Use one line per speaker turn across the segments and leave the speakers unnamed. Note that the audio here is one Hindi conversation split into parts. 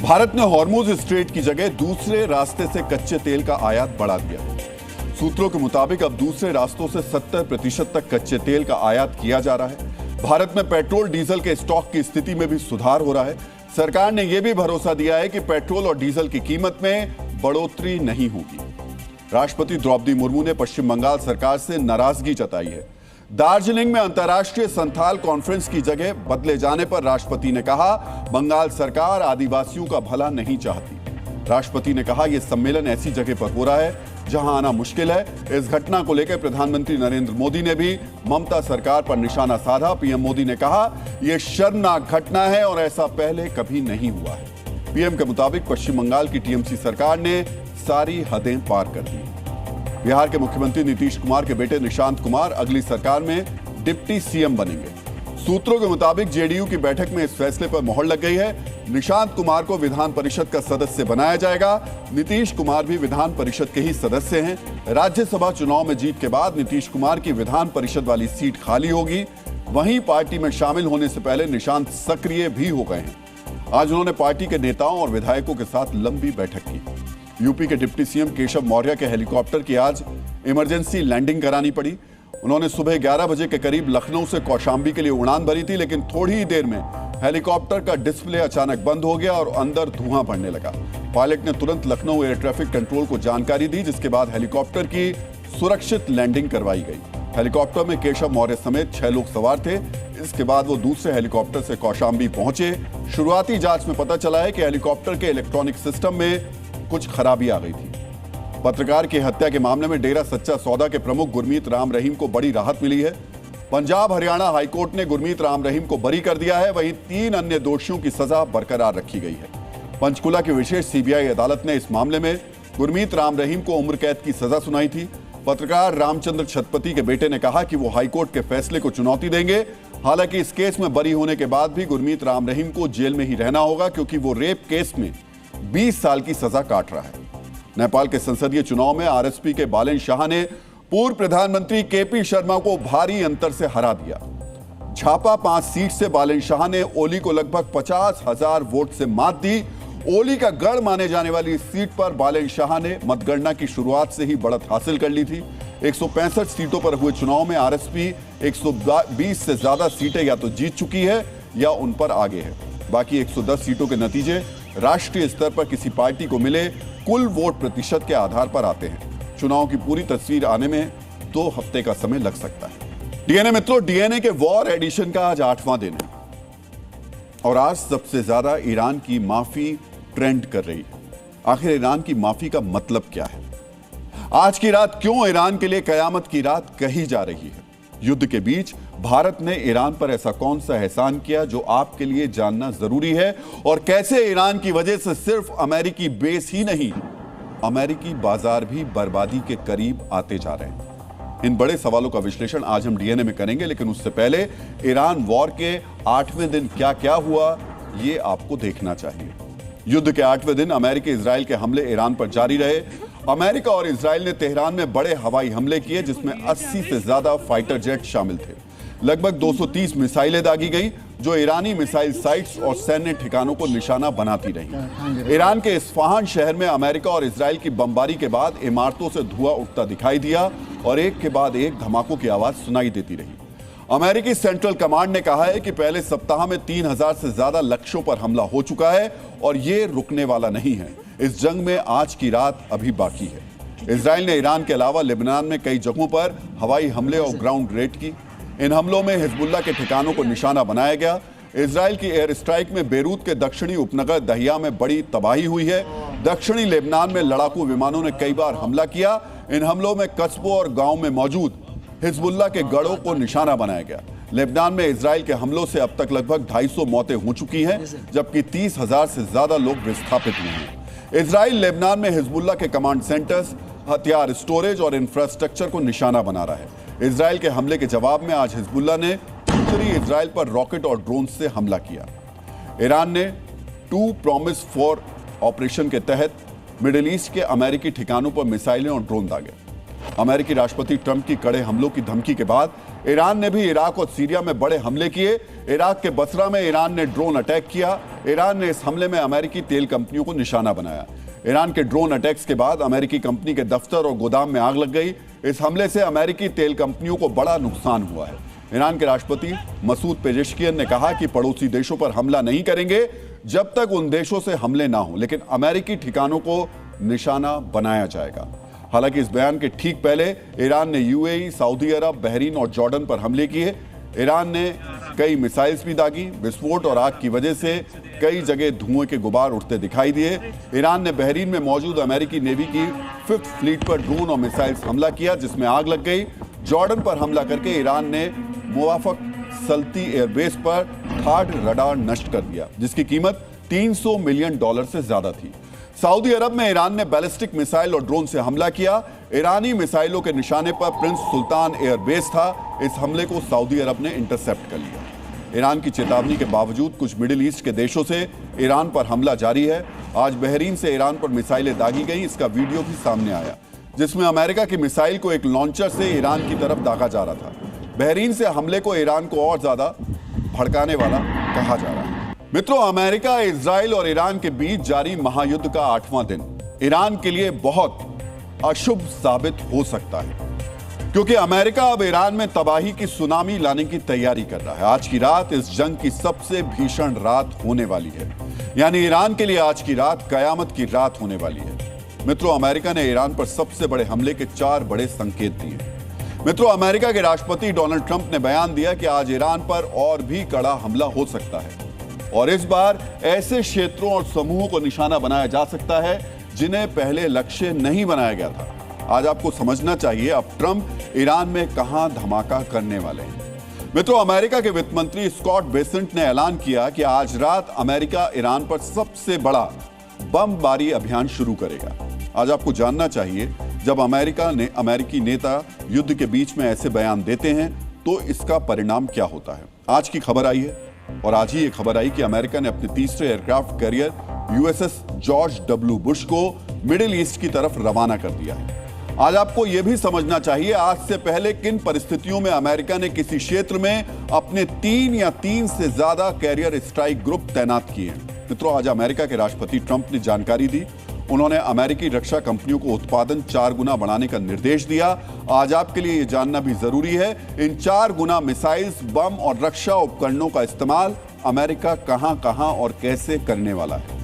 भारत ने हॉर्मुज स्ट्रेट की जगह दूसरे रास्ते से कच्चे तेल का आयात बढ़ा दिया। सूत्रों के मुताबिक अब दूसरे रास्तों से 70% तक कच्चे तेल का आयात किया जा रहा है। भारत में पेट्रोल डीजल के स्टॉक की स्थिति में भी सुधार हो रहा है। सरकार ने यह भी भरोसा दिया है कि पेट्रोल और डीजल की कीमत में बढ़ोतरी नहीं होगी। राष्ट्रपति द्रौपदी मुर्मू ने पश्चिम बंगाल सरकार से नाराजगी जताई है। दार्जिलिंग में अंतर्राष्ट्रीय संथाल कॉन्फ्रेंस की जगह बदले जाने पर राष्ट्रपति ने कहा, बंगाल सरकार आदिवासियों का भला नहीं चाहती। राष्ट्रपति ने कहा, यह सम्मेलन ऐसी जगह पर हो रहा है जहां आना मुश्किल है। इस घटना को लेकर प्रधानमंत्री नरेंद्र मोदी ने भी ममता सरकार पर निशाना साधा। पीएम मोदी ने कहा, यह शर्मनाक घटना है और ऐसा पहले कभी नहीं हुआ है। पीएम के मुताबिक पश्चिम बंगाल की टीएमसी सरकार ने सारी हदें पार कर दी। बिहार के मुख्यमंत्री नीतीश कुमार के बेटे निशांत कुमार अगली सरकार में डिप्टी सीएम बनेंगे। सूत्रों के मुताबिक जेडीयू की बैठक में इस फैसले पर मोहर लग गई है। निशांत कुमार को विधान परिषद का सदस्य बनाया जाएगा। नीतीश कुमार भी विधान परिषद के ही सदस्य हैं। राज्यसभा चुनाव में जीत के बाद नीतीश कुमार की विधान परिषद वाली सीट खाली होगी। वहीं पार्टी में शामिल होने से पहले निशांत सक्रिय भी हो गए हैं। आज उन्होंने पार्टी के नेताओं और विधायकों के साथ लंबी बैठक की। यूपी के डिप्टी सीएम केशव मौर्य के हेलीकॉप्टर की आज इमरजेंसी लैंडिंग करानी पड़ी। उन्होंने सुबह 11 बजे के करीब लखनऊ से कौशाम्बी के लिए उड़ान भरी थी, लेकिन थोड़ी ही देर में हेलीकॉप्टर का डिस्प्ले अचानक बंद हो गया और अंदर धुआं बढ़ने लगा। पायलट ने तुरंत लखनऊ एयर ट्रैफिक कंट्रोल को जानकारी दी, जिसके बाद हेलीकॉप्टर की सुरक्षित लैंडिंग करवाई गई। हेलीकॉप्टर में केशव मौर्य समेत 6 लोग सवार थे। इसके बाद वो दूसरे हेलीकॉप्टर से कौशाम्बी पहुंचे। शुरुआती जांच में पता चला है कि हेलीकॉप्टर के इलेक्ट्रॉनिक सिस्टम में कुछ खराबी आ गई थी। पत्रकार की हत्या के मामले में डेरा सच्चा सौदा के प्रमुख गुरमीत राम रहीम को बड़ी राहत मिली है। पंजाब हरियाणा हाईकोर्ट ने गुरमीत राम रहीम को बरी कर दिया है। वहीं 3 अन्य दोषियों की सजा बरकरार रखी गई है। पंचकुला की विशेष सीबीआई अदालत ने इस मामले में गुरमीत राम रहीम को उम्र कैद की सजा सुनाई थी। पत्रकार रामचंद्र छत्रपति के बेटे ने कहा कि वो हाईकोर्ट के फैसले को चुनौती देंगे। हालांकि इस केस में बरी होने के बाद भी गुरमीत राम रहीम को जेल में ही रहना होगा, क्योंकि वो रेप केस में 20 साल की सजा काट रहा है। नेपाल के संसदीय चुनाव में आरएसपी के बालेन शाह ने पूर्व प्रधानमंत्री केपी शर्मा को भारी अंतर से हरा दिया। झापा 5 सीट से बालेन शाह ने ओली को लगभग 50,000 वोट से मात दी। ओली का गढ़ माने जाने वाली इस सीट पर बालेन शाह ने मतगणना की शुरुआत से ही बढ़त हासिल कर ली थी। 165 सीटों पर हुए चुनाव में आरएसपी 120 से ज्यादा सीटें या तो जीत चुकी है या उन पर आगे है। बाकी 110 सीटों के नतीजे राष्ट्रीय स्तर पर किसी पार्टी को मिले कुल वोट प्रतिशत के आधार पर आते हैं। चुनाव की पूरी तस्वीर आने में 2 हफ्ते का समय लग सकता है। डीएनए मित्रों, डीएनए के वॉर एडिशन का आज 8वां दिन है और आज सबसे ज्यादा ईरान की माफी ट्रेंड कर रही है। आखिर ईरान की माफी का मतलब क्या है? आज की रात क्यों ईरान के लिए कयामत की रात कही जा रही है? युद्ध के बीच भारत ने ईरान पर ऐसा कौन सा एहसान किया जो आपके लिए जानना जरूरी है? और कैसे ईरान की वजह से सिर्फ अमेरिकी बेस ही नहीं, अमेरिकी बाजार भी बर्बादी के करीब आते जा रहे हैं। इन बड़े सवालों का विश्लेषण आज हम डीएनए में करेंगे, लेकिन उससे पहले ईरान वॉर के 8वें दिन क्या क्या हुआ, ये आपको देखना चाहिए। युद्ध के 8वें दिन अमेरिकी इजराइल के हमले ईरान पर जारी रहे। अमेरिका और इजराइल ने तेहरान में बड़े हवाई हमले किए, जिसमें 80 से ज्यादा फाइटर जेट शामिल थे। लगभग 230 मिसाइलें दागी गई, जो ईरानी मिसाइल साइट्स और सैन्य ठिकानों को निशाना बनाती रही। ईरान के इस्फहान शहर में अमेरिका और इजराइल की बमबारी के बाद इमारतों से धुआं उठता दिखाई दिया और एक के बाद एक धमाकों की आवाज सुनाई देती रही। अमेरिकी सेंट्रल कमांड ने कहा है कि पहले सप्ताह में 3000 से ज्यादा लक्ष्यों पर हमला हो चुका है और ये रुकने वाला नहीं है। इस जंग में आज की रात अभी बाकी है। इजराइल ने ईरान के अलावा लेबनान में कई जगहों पर हवाई हमले और ग्राउंड रेड की। इन हमलों में हिजबुल्लाह के ठिकानों को निशाना बनाया गया। इजराइल की एयर स्ट्राइक में बेरूत के दक्षिणी उपनगर दहिया में बड़ी तबाही हुई है। दक्षिणी लेबनान में लड़ाकू विमानों ने कई बार हमला किया। इन हमलों में कस्बों और गांव में मौजूद हिजबुल्लाह के गढ़ों को निशाना बनाया गया। लेबनान में इजराइल के हमलों से अब तक लगभग 250 मौतें हो चुकी हैं, जबकि 30,000 से ज्यादा लोग विस्थापित हुए हैं। इजराइल लेबनान में हिजबुल्लाह के कमांड सेंटर्स, हथियार स्टोरेज और इंफ्रास्ट्रक्चर को निशाना बना रहा है। इजराइल के हमले के जवाब में आज हिजबुल्लाह ने उत्तरी इजराइल पर रॉकेट और ड्रोन से हमला किया। ईरान ने 2 प्रॉमिस फॉर ऑपरेशन के तहत मिडिल ईस्ट के अमेरिकी ठिकानों पर मिसाइलें और ड्रोन दागे। अमेरिकी राष्ट्रपति ट्रंप की कड़े हमलों की धमकी के बाद ईरान ने भी इराक और सीरिया में बड़े हमले किए। इराक के बसरा में ईरान ने ड्रोन अटैक किया। ईरान ने इस हमले में अमेरिकी तेल कंपनियों को निशाना बनाया। ईरान के ड्रोन अटैक्स के बाद अमेरिकी कंपनी के दफ्तर और गोदाम में आग लग गई। इस हमले से अमेरिकी तेल कंपनियों को बड़ा नुकसान हुआ है। ईरान के राष्ट्रपति मसूद पेजेश्कियन ने कहा कि पड़ोसी देशों पर हमला नहीं करेंगे जब तक उन देशों से हमले ना हो, लेकिन अमेरिकी ठिकानों को निशाना बनाया जाएगा। हालांकि इस बयान के ठीक पहले ईरान ने यूएई, सऊदी अरब, बहरीन और जॉर्डन पर हमले किए। ईरान ने कई मिसाइल्स भी दागी। विस्फोट और आग की वजह से कई जगह धुएं के गुबार उठते दिखाई दिए। ईरान ने बहरीन में मौजूद अमेरिकी नेवी की 5th फ्लीट पर ड्रोन और मिसाइल्स हमला किया, जिसमें आग लग गई। जॉर्डन पर हमला करके ईरान ने मुवाफक सल्ती एयरबेस पर थार्ड रडार नष्ट कर दिया, जिसकी कीमत $300 मिलियन से ज्यादा थी। सऊदी अरब में ईरान ने बैलिस्टिक मिसाइल और ड्रोन से हमला किया। ईरानी मिसाइलों के निशाने पर प्रिंस सुल्तान एयरबेस था। इस हमले को सऊदी अरब ने इंटरसेप्ट कर लिया। ईरान की चेतावनी के बावजूद कुछ मिडिल ईस्ट के देशों से ईरान पर हमला जारी है। आज बहरीन से ईरान पर मिसाइलें दागी गई। इसका वीडियो भी सामने आया, जिसमें अमेरिका की मिसाइल को एक लॉन्चर से ईरान की तरफ दागा जा रहा था। बहरीन से हमले को ईरान को और ज्यादा भड़काने वाला कहा जा रहा है। मित्रों, अमेरिका, इजराइल और ईरान के बीच जारी महायुद्ध का 8वां दिन ईरान के लिए बहुत अशुभ साबित हो सकता है, क्योंकि अमेरिका अब ईरान में तबाही की सुनामी लाने की तैयारी कर रहा है। आज की रात इस जंग की सबसे भीषण रात होने वाली है, यानी ईरान के लिए आज की रात कयामत की रात होने वाली है। मित्रों, अमेरिका ने ईरान पर सबसे बड़े हमले के 4 बड़े संकेत दिए। मित्रों, अमेरिका के राष्ट्रपति डोनाल्ड ट्रंप ने बयान दिया कि आज ईरान पर और भी कड़ा हमला हो सकता है, और इस बार ऐसे क्षेत्रों और समूहों को निशाना बनाया जा सकता है जिन्हें पहले लक्ष्य नहीं बनाया गया था। आज आपको समझना चाहिए अब ट्रंप ईरान में कहां धमाका करने वाले हैं। मित्रों, अमेरिका के वित्त मंत्री स्कॉट बेसेंट ने ऐलान किया कि आज रात अमेरिका ईरान पर सबसे बड़ा बमबारी अभियान शुरू करेगा। आज आपको जानना चाहिए, जब अमेरिकी नेता युद्ध के बीच में ऐसे बयान देते हैं तो इसका परिणाम क्या होता है। आज की खबर आई है, और आज ही ये खबर आई कि अमेरिका ने अपने तीसरे aircraft carrier USS George W Bush को मिडिल ईस्ट की तरफ रवाना कर दिया है। आज आपको यह भी समझना चाहिए, आज से पहले किन परिस्थितियों में अमेरिका ने किसी क्षेत्र में अपने 3 या 3 से ज्यादा कैरियर स्ट्राइक ग्रुप तैनात किए हैं। मित्रों, आज अमेरिका के राष्ट्रपति ट्रंप ने जानकारी दी। उन्होंने अमेरिकी रक्षा कंपनियों को उत्पादन 4 गुना बढ़ाने का निर्देश दिया। आज आपके लिए यह जानना भी जरूरी है, इन 4 गुना मिसाइल्स, बम और रक्षा उपकरणों का इस्तेमाल अमेरिका कहां और कैसे करने वाला है।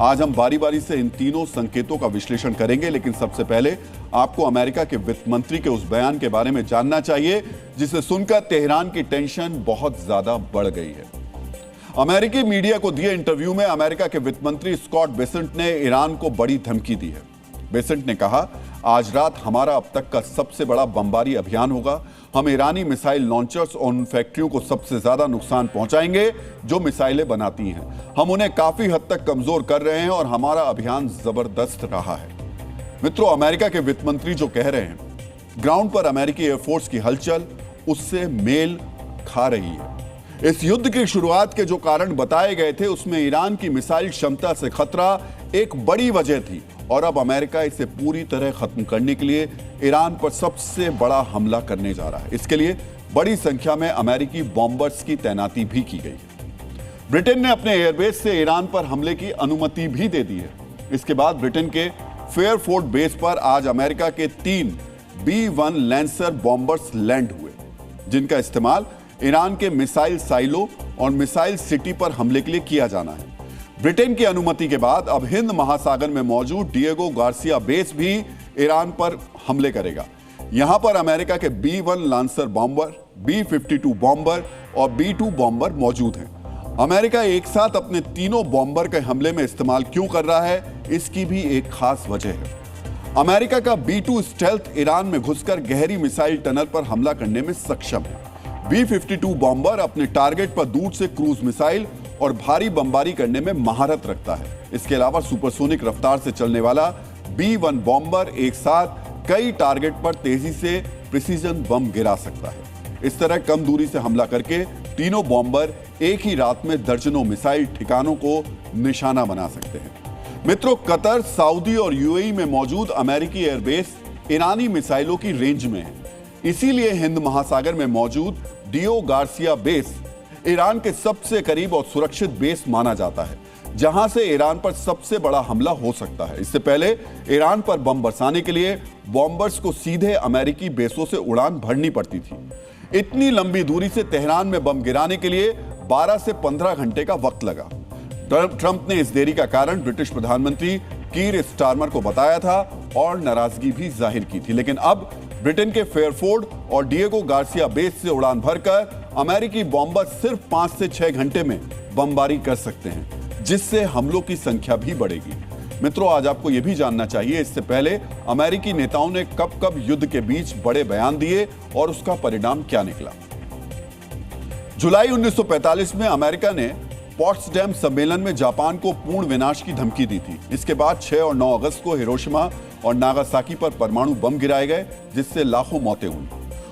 आज हम बारी बारी से इन तीनों संकेतों का विश्लेषण करेंगे, लेकिन सबसे पहले आपको अमेरिका के वित्त मंत्री के उस बयान के बारे में जानना चाहिए जिसे सुनकर तेहरान की टेंशन बहुत ज्यादा बढ़ गई है। अमेरिकी मीडिया को दिए इंटरव्यू में अमेरिका के वित्त मंत्री स्कॉट बेसेंट ने ईरान को बड़ी धमकी दी है। बेसेंट ने कहा, आज रात हमारा अब तक का सबसे बड़ा बमबारी अभियान होगा। हम ईरानी मिसाइल लॉन्चर्स और उन फैक्ट्रियों को सबसे ज्यादा नुकसान पहुंचाएंगे जो मिसाइलें बनाती हैं। हम उन्हें काफी हद तक कमजोर कर रहे हैं और हमारा अभियान जबरदस्त रहा है। मित्रों, अमेरिका के वित्त मंत्री जो कह रहे हैं, ग्राउंड पर अमेरिकी एयरफोर्स की हलचल उससे मेल खा रही है। इस युद्ध की शुरुआत के जो कारण बताए गए थे, उसमें ईरान की मिसाइल क्षमता से खतरा एक बड़ी वजह थी, और अब अमेरिका इसे पूरी तरह खत्म करने के लिए ईरान पर सबसे बड़ा हमला करने जा रहा है। इसके लिए बड़ी संख्या में अमेरिकी बॉम्बर्स की तैनाती भी की गई है। ब्रिटेन ने अपने एयरबेस से ईरान पर हमले की अनुमति भी दे दी है। इसके बाद ब्रिटेन के फेयरफोर्ट बेस पर आज अमेरिका के 3 B-1 लैंसर बॉम्बर्स लैंड हुए, जिनका इस्तेमाल ईरान के मिसाइल साइलो और मिसाइल सिटी पर हमले के लिए किया जाना है। ब्रिटेन की अनुमति के बाद अब हिंद महासागर में मौजूद डिएगो गार्सिया बेस भी ईरान पर हमले करेगा। यहां पर अमेरिका के B-1 lancer bomber, B-52 bomber और B-2 बॉम्बर मौजूद हैं। अमेरिका एक साथ अपने तीनों बॉम्बर के हमले में इस्तेमाल क्यों कर रहा है, इसकी भी एक खास वजह है। अमेरिका का B-2 स्टेल्थ ईरान में घुसकर गहरी मिसाइल टनल पर हमला करने में सक्षम है। B-52 बॉम्बर अपने टारगेट पर दूर से क्रूज मिसाइल और भारी बमबारी करने में महारत रखता है। इसके अलावा सुपरसोनिक रफ्तार से चलने वाला B-1 बॉम्बर एक साथ कई टारगेट पर तेजी से प्रिसीजन बम गिरा सकता है। इस तरह कम दूरी से हमला करके तीनों बॉम्बर एक ही रात में दर्जनों मिसाइल ठिकानों को निशाना बना सकते हैं। मित्रों, कतर, सऊदी और यूएई में मौजूद अमेरिकी एयरबेस ईरानी मिसाइलों की रेंज में है। इसीलिए हिंद महासागर में मौजूद डियो गार्सिया बेस ईरान के सबसे करीब और सुरक्षित बेस माना जाता है, जहां से ईरान पर सबसे बड़ा हमला हो सकता है। इससे पहले ईरान पर बम बरसाने के लिए बॉम्बर्स को सीधे अमेरिकी बेसों से उड़ान भरनी पड़ती थी। इतनी लंबी दूरी से तेहरान में बम गिराने के लिए 12 से 15 घंटे का वक्त लगा। ट्रंप ने इस देरी का कारण ब्रिटिश प्रधानमंत्री कीर स्टारमर को बताया था और नाराजगी भी जाहिर की थी। लेकिन अब ब्रिटेन के फेयरफोर्ड और डिएगो गार्सिया बेस से उड़ान भरकर अमेरिकी बॉम्बर सिर्फ 5 से 6 घंटे में बमबारी कर सकते हैं, जिससे हमलों की संख्या भी बढ़ेगी। मित्रों, आज आपको यह भी जानना चाहिए, इससे पहले अमेरिकी नेताओं ने कब कब युद्ध के बीच बड़े बयान दिए और उसका परिणाम क्या निकला। जुलाई 1945 में अमेरिका ने पोट्सडैम सम्मेलन में जापान को पूर्ण विनाश की धमकी दी थी। इसके बाद 6 और 9 अगस्त को हिरोशिमा और नागासाकी पर परमाणु बम गिराए गए, जिससे लाखों मौतें हुई।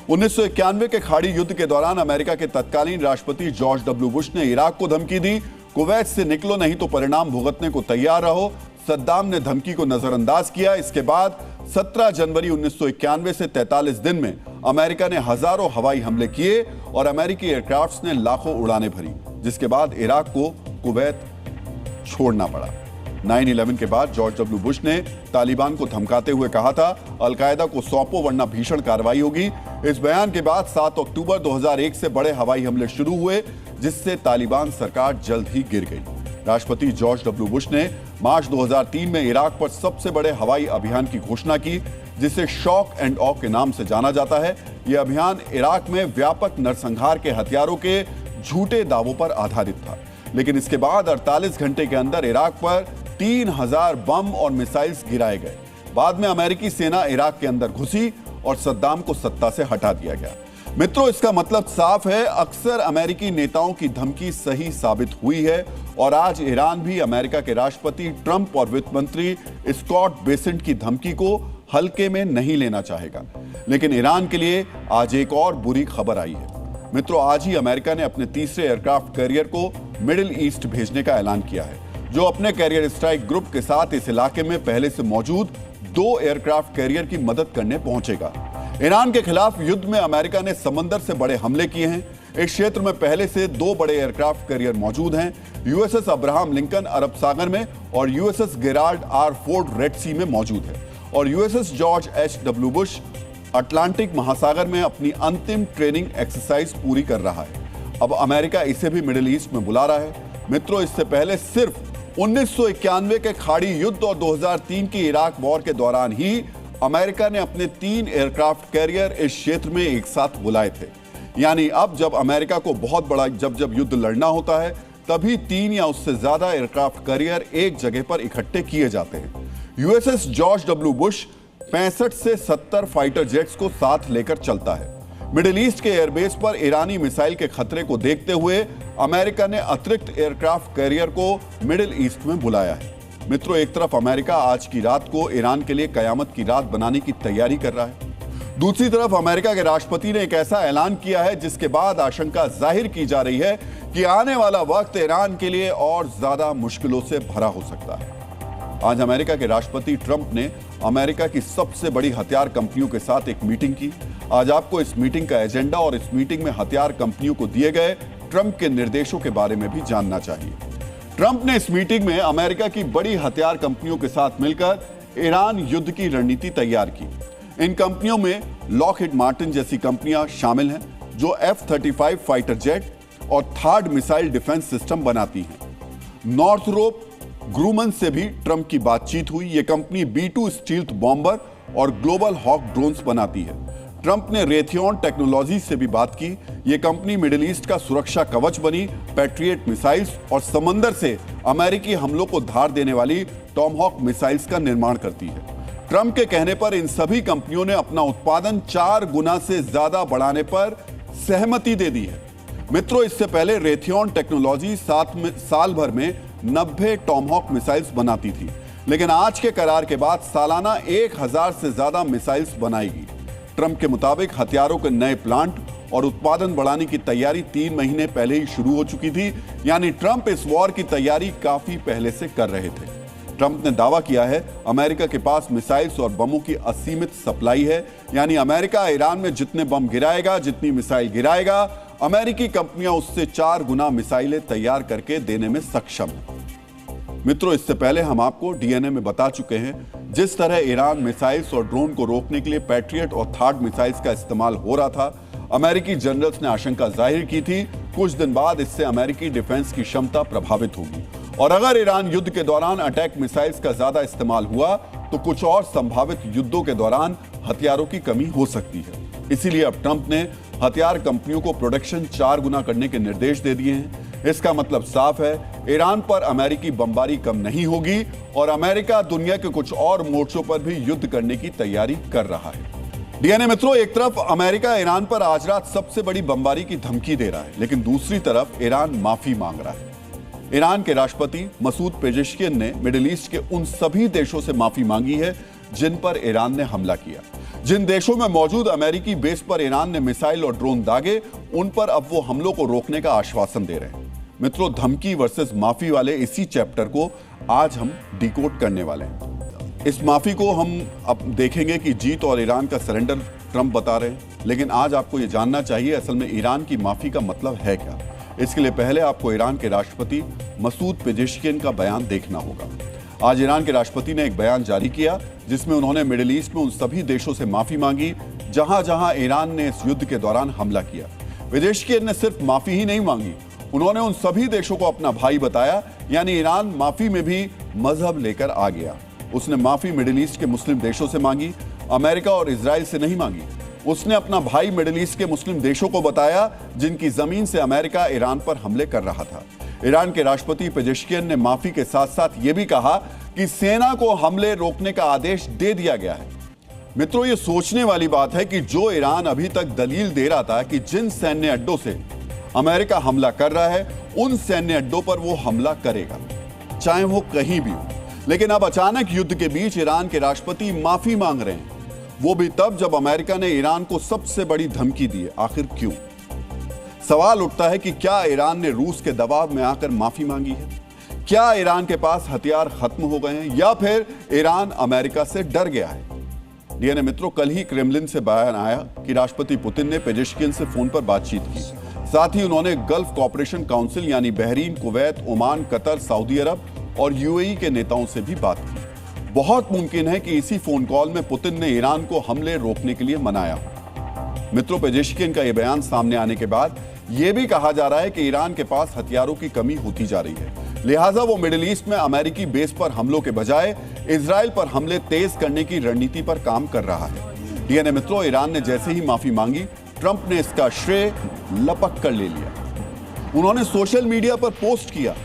1991 के खाड़ी युद्ध के दौरान अमेरिका के तत्कालीन राष्ट्रपति जॉर्ज डब्ल्यू बुश ने इराक को धमकी दी, कुवैत से निकलो नहीं तो परिणाम भुगतने को तैयार रहो। सद्दाम ने धमकी को नजरअंदाज किया। इसके बाद 17 जनवरी 1991 से 43 दिन में अमेरिका ने हजारों हवाई हमले किए और अमेरिकी एयरक्राफ्ट्स ने लाखों उड़ानें भरी, जिसके बाद इराक को कुवैत छोड़ना पड़ा। 9/11 के बाद जॉर्ज डब्ल्यू बुश ने तालिबान को धमकाते हुए कहा था, अलकायदा को सौंपो वरना भीषण कार्रवाई होगी। इस बयान के बाद 7 अक्टूबर 2001 से बड़े हवाई हमले शुरू हुए, जिससे तालिबान सरकार जल्द ही गिर गई। राष्ट्रपति जॉर्ज डब्ल्यू बुश ने मार्च 2003 में इराक पर सबसे बड़े हवाई अभियान की घोषणा की, जिसे शॉक एंड ऑ के नाम से जाना जाता है। यह अभियान इराक में व्यापक नरसंहार के हथियारों के झूठे दावों पर आधारित था, लेकिन इसके बाद 48 घंटे के अंदर इराक पर 3000 बम और मिसाइल्स गिराए गए। बाद में अमेरिकी सेना इराक के अंदर घुसी और सद्दाम को सत्ता से हटा दिया गया। मित्रों, इसका मतलब साफ है, अक्सर अमेरिकी नेताओं की धमकी सही साबित हुई है और आज ईरान भी अमेरिका के राष्ट्रपति ट्रंप और वित्त मंत्री स्कॉट बेसेंट की धमकी को हल्के में नहीं लेना चाहेगा। लेकिन ईरान के लिए आज एक और बुरी खबर आई है। मित्रों, आज ही अमेरिका ने अपने तीसरे एयरक्राफ्ट कैरियर को मिडिल ईस्ट भेजने का ऐलान किया है, जो अपने कैरियर स्ट्राइक ग्रुप के साथ इस इलाके में पहले से मौजूद 2 एयरक्राफ्ट कैरियर की मदद करने पहुंचेगा। ईरान के खिलाफ युद्ध में अमेरिका ने समंदर से बड़े हमले किए हैं। इस क्षेत्र में पहले से 2 बड़े एयरक्राफ्ट कैरियर मौजूद हैं, यूएसएस अब्राहम लिंकन अरब सागर में और USS Gerald R Ford red sea में मौजूद है, और USS George H W. Bush Atlantic महासागर में अपनी अंतिम ट्रेनिंग एक्सरसाइज पूरी कर रहा है। अब अमेरिका इसे भी मिडिल ईस्ट में बुला रहा है। मित्रों, इससे पहले सिर्फ 1991 के खाड़ी युद्ध और 2003 की इराक वॉर के दौरान ही अमेरिका ने अपने 3 एयरक्राफ्ट कैरियर इस क्षेत्र में एक साथ बुलाए थे। यानी अब जब अमेरिका को बहुत बड़ा जब युद्ध लड़ना होता है, तभी 3 या उससे ज्यादा एयरक्राफ्ट कैरियर एक जगह पर इकट्ठे किए जाते हैं। यूएसएस जॉर्ज डब्ल्यू बुश 65 से 70 फाइटर जेट्स को साथ लेकर चलता है। मिडिल ईस्ट के एयरबेस पर ईरानी मिसाइल के खतरे को देखते हुए अमेरिका ने अतिरिक्त एयरक्राफ्ट कैरियर को मिडिल ईस्ट में बुलाया है। मित्रों, एक तरफ अमेरिका आज की रात को ईरान के लिए कयामत की रात बनाने की तैयारी कर रहा है, दूसरी तरफ अमेरिका के राष्ट्रपति ने एक ऐसा ऐलान किया है जिसके बाद आशंका जाहिर की जा रही है कि आने वाला वक्त ईरान के लिए और ज्यादा मुश्किलों से भरा हो सकता है। आज अमेरिका के राष्ट्रपति ट्रंप ने अमेरिका की सबसे बड़ी हथियार कंपनियों के साथ एक मीटिंग की। आज आपको इस मीटिंग का एजेंडा और इस मीटिंग में हथियार कंपनियों को दिए गए ट्रंप के निर्देशों के बारे में भी जानना चाहिए। ट्रंप ने इस मीटिंग में अमेरिका की बड़ी हथियार कंपनियों के साथ मिलकर ईरान युद्ध की रणनीति तैयार की। इन कंपनियों में लॉकहीड मार्टिन जैसी कंपनियां शामिल हैं, जो F-35 फाइटर जेट और थार्ड मिसाइल डिफेंस सिस्टम बनाती हैं। नॉर्थरोप ग्रूमन से भी ट्रंप की बातचीत हुई। यह कंपनी B-2 स्टील्थ बॉम्बर और ग्लोबल हॉक ड्रोन्स बनाती है। ट्रंप ने रेथियन टेक्नोलॉजी से भी बात की। यह कंपनी मिडिल ईस्ट का सुरक्षा कवच बनी, पैट्रियट मिसाइल्स और समंदर से अमेरिकी हमलों को धार देने वाली टॉमहॉक मिसाइल्स का निर्माण करती है। ट्रंप के कहने पर इन सभी कंपनियों ने अपना उत्पादन 4 गुना से ज्यादा बढ़ाने पर सहमति दे दी है। मित्रों, इससे पहले रेथियन टेक्नोलॉजी साल भर में 90 टॉमहॉक मिसाइल्स बनाती थी, लेकिन आज के करार के बाद सालाना 1000 से ज्यादा मिसाइल्स बनाएगी। ट्रंप के मुताबिक हथियारों के नए प्लांट और उत्पादन बढ़ाने की तैयारी 3 महीने पहले ही शुरू हो चुकी थी। यानी ट्रंप इस वॉर की तैयारी काफी पहले से कर रहे थे। ट्रंप ने दावा किया है अमेरिका के पास मिसाइल्स और बमों की असीमित सप्लाई है, यानी अमेरिका ईरान में जितने बम गिराएगा, जितनी मिसाइल गिराएगा, अमेरिकी कंपनियां उससे 4 गुना मिसाइलें तैयार करके देने में सक्षम है। मित्रों, इससे पहले हम आपको डीएनए में बता चुके हैं जिस तरह ईरान मिसाइल्स और ड्रोन को रोकने के लिए पैट्रियट और थार्ड मिसाइल्स का इस्तेमाल हो रहा था। अमेरिकी जनरल्स ने आशंका जाहिर की थी कुछ दिन बाद इससे अमेरिकी डिफेंस की क्षमता प्रभावित होगी और अगर ईरान युद्ध के दौरान अटैक मिसाइल्स का ज्यादा इस्तेमाल हुआ तो कुछ और संभावित युद्धों के दौरान हथियारों की कमी हो सकती है। इसीलिए अब ट्रंप ने हथियार कंपनियों को प्रोडक्शन 4 गुना करने के निर्देश दे दिए हैं। इसका मतलब साफ है, ईरान पर अमेरिकी बमबारी कम नहीं होगी और अमेरिका दुनिया के कुछ और मोर्चों पर भी युद्ध करने की तैयारी कर रहा है। डीएनए मित्रों, एक तरफ अमेरिका ईरान पर आज रात सबसे बड़ी बमबारी की धमकी दे रहा है, लेकिन दूसरी तरफ ईरान माफी मांग रहा है। ईरान के राष्ट्रपति मसूद पेजेश्कियन ने मिडिल ईस्ट के उन सभी देशों से माफी मांगी है जिन पर ईरान ने हमला किया। जिन देशों में मौजूद अमेरिकी बेस पर ईरान ने मिसाइल और ड्रोन दागे, उन पर अब वो हमलों को रोकने का आश्वासन दे रहे हैं। मित्रों, धमकी वर्सेस माफी वाले इसी चैप्टर को आज हम डिकोड करने वाले हैं। इस माफी को हम अब देखेंगे कि जीत और ईरान का सरेंडर ट्रंप बता रहे हैं, लेकिन आज आपको यह जानना चाहिए असल में ईरान की माफी का मतलब है क्या। इसके लिए पहले आपको ईरान के राष्ट्रपति मसूद पेजेश्कियन का बयान देखना होगा। आज ईरान के राष्ट्रपति ने एक बयान जारी किया जिसमें उन्होंने मिडिल ईस्ट में उन सभी देशों से माफी मांगी जहां जहां ईरान ने इस युद्ध के दौरान हमला किया। पेजेश्कियन ने सिर्फ माफी ही नहीं मांगी, उन्होंने उन सभी देशों को अपना भाई बताया, यानी ईरान माफी में भी मजहब लेकर आ गया। उसने माफी मिडिल ईस्ट के मुस्लिम देशों से मांगी, अमेरिका और इजराइल से नहीं मांगी। उसने अपना भाई मिडिल ईस्ट के मुस्लिम देशों को बताया जिनकी जमीन से अमेरिका ईरान पर हमले कर रहा था। ईरान के राष्ट्रपति पेजेश्कियन ने माफी के साथ साथ यह भी कहा कि सेना को हमले रोकने का आदेश दे दिया गया है। मित्रों, ये सोचने वाली बात है कि जो ईरान अभी तक दलील दे रहा था कि जिन सैन्य अड्डों से अमेरिका हमला कर रहा है उन सैन्य अड्डों पर वो हमला करेगा, चाहे वो कहीं भी हो, लेकिन अब अचानक युद्ध के बीच ईरान के राष्ट्रपति माफी मांग रहे हैं, वो भी तब जब अमेरिका ने ईरान को सबसे बड़ी धमकी दी है। आखिर क्यों? सवाल उठता है कि क्या ईरान ने रूस के दबाव में आकर माफी मांगी है? क्या ईरान के पास हथियार खत्म हो गए हैं या फिर ईरान अमेरिका से डर गया है? डीएनए मित्रों, कल ही क्रेमलिन से बयान आया कि राष्ट्रपति पुतिन ने पेजेश्कियन से फोन पर बातचीत की। साथ ही उन्होंने गल्फ कॉपरेशन काउंसिल यानी Bahrain, Kuwait, Oman, Qatar, Saudi Arab और यूएई के नेताओं से भी बात की। बहुत मुमकिन है कि इसी फोन कॉल में पुतिन ने ईरान को हमले रोकने के लिए मनाया। मित्रों, पेजेश्कियन का यह बयान सामने आने के बाद यह भी कहा जा रहा है कि ईरान के पास हथियारों की कमी होती जा रही है, लिहाजा वो मिडिल ईस्ट में अमेरिकी बेस पर हमलों के बजाय इजराइल पर हमले तेज करने की रणनीति पर काम कर रहा है। डीएनए मित्रों, ईरान ने जैसे ही माफी मांगी, ट्रंप ने इसका श्रेय लपक कर ले लिया। उन्होंने सोशल मीडिया पर पोस्ट किया,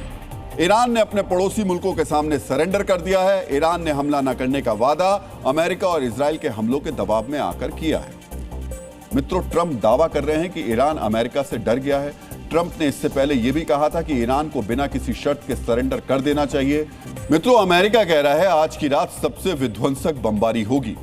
ईरान ने अपने पड़ोसी मुल्कों के सामने सरेंडर कर दिया है। ईरान ने हमला न करने का वादा अमेरिका और इजराइल के हमलों के दबाव में आकर किया है। मित्रों, ट्रंप दावा कर रहे हैं कि ईरान अमेरिका से डर गया है। ट्रंप ने इससे पहले यह भी कहा था कि ईरान को बिना किसी शर्त के सरेंडर कर देना चाहिए। मित्रों, अमेरिका कह रहा है आज की रात सबसे विध्वंसक बमबारी होगी,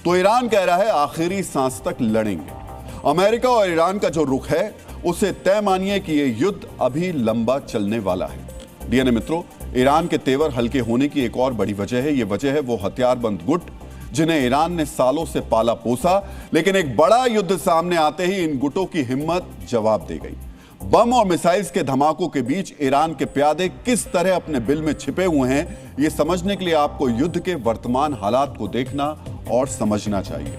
तो ईरान कह रहा है आखिरी सांस तक लड़ेंगे। अमेरिका और ईरान का जो रुख है उसे तय मानिए कि यह युद्ध अभी लंबा चलने वाला है। डीएनए मित्रों, ईरान के तेवर हल्के होने की एक और बड़ी वजह है। यह वजह है वो हथियारबंद गुट जिन्हें ईरान ने सालों से पाला पोसा, लेकिन एक बड़ा युद्ध सामने आते ही इन गुटों की हिम्मत जवाब दे गई। बम और मिसाइल्स के धमाकों के बीच ईरान के प्यादे किस तरह अपने बिल में छिपे हुए हैं, यह समझने के लिए आपको युद्ध के वर्तमान हालात को देखना और समझना चाहिए।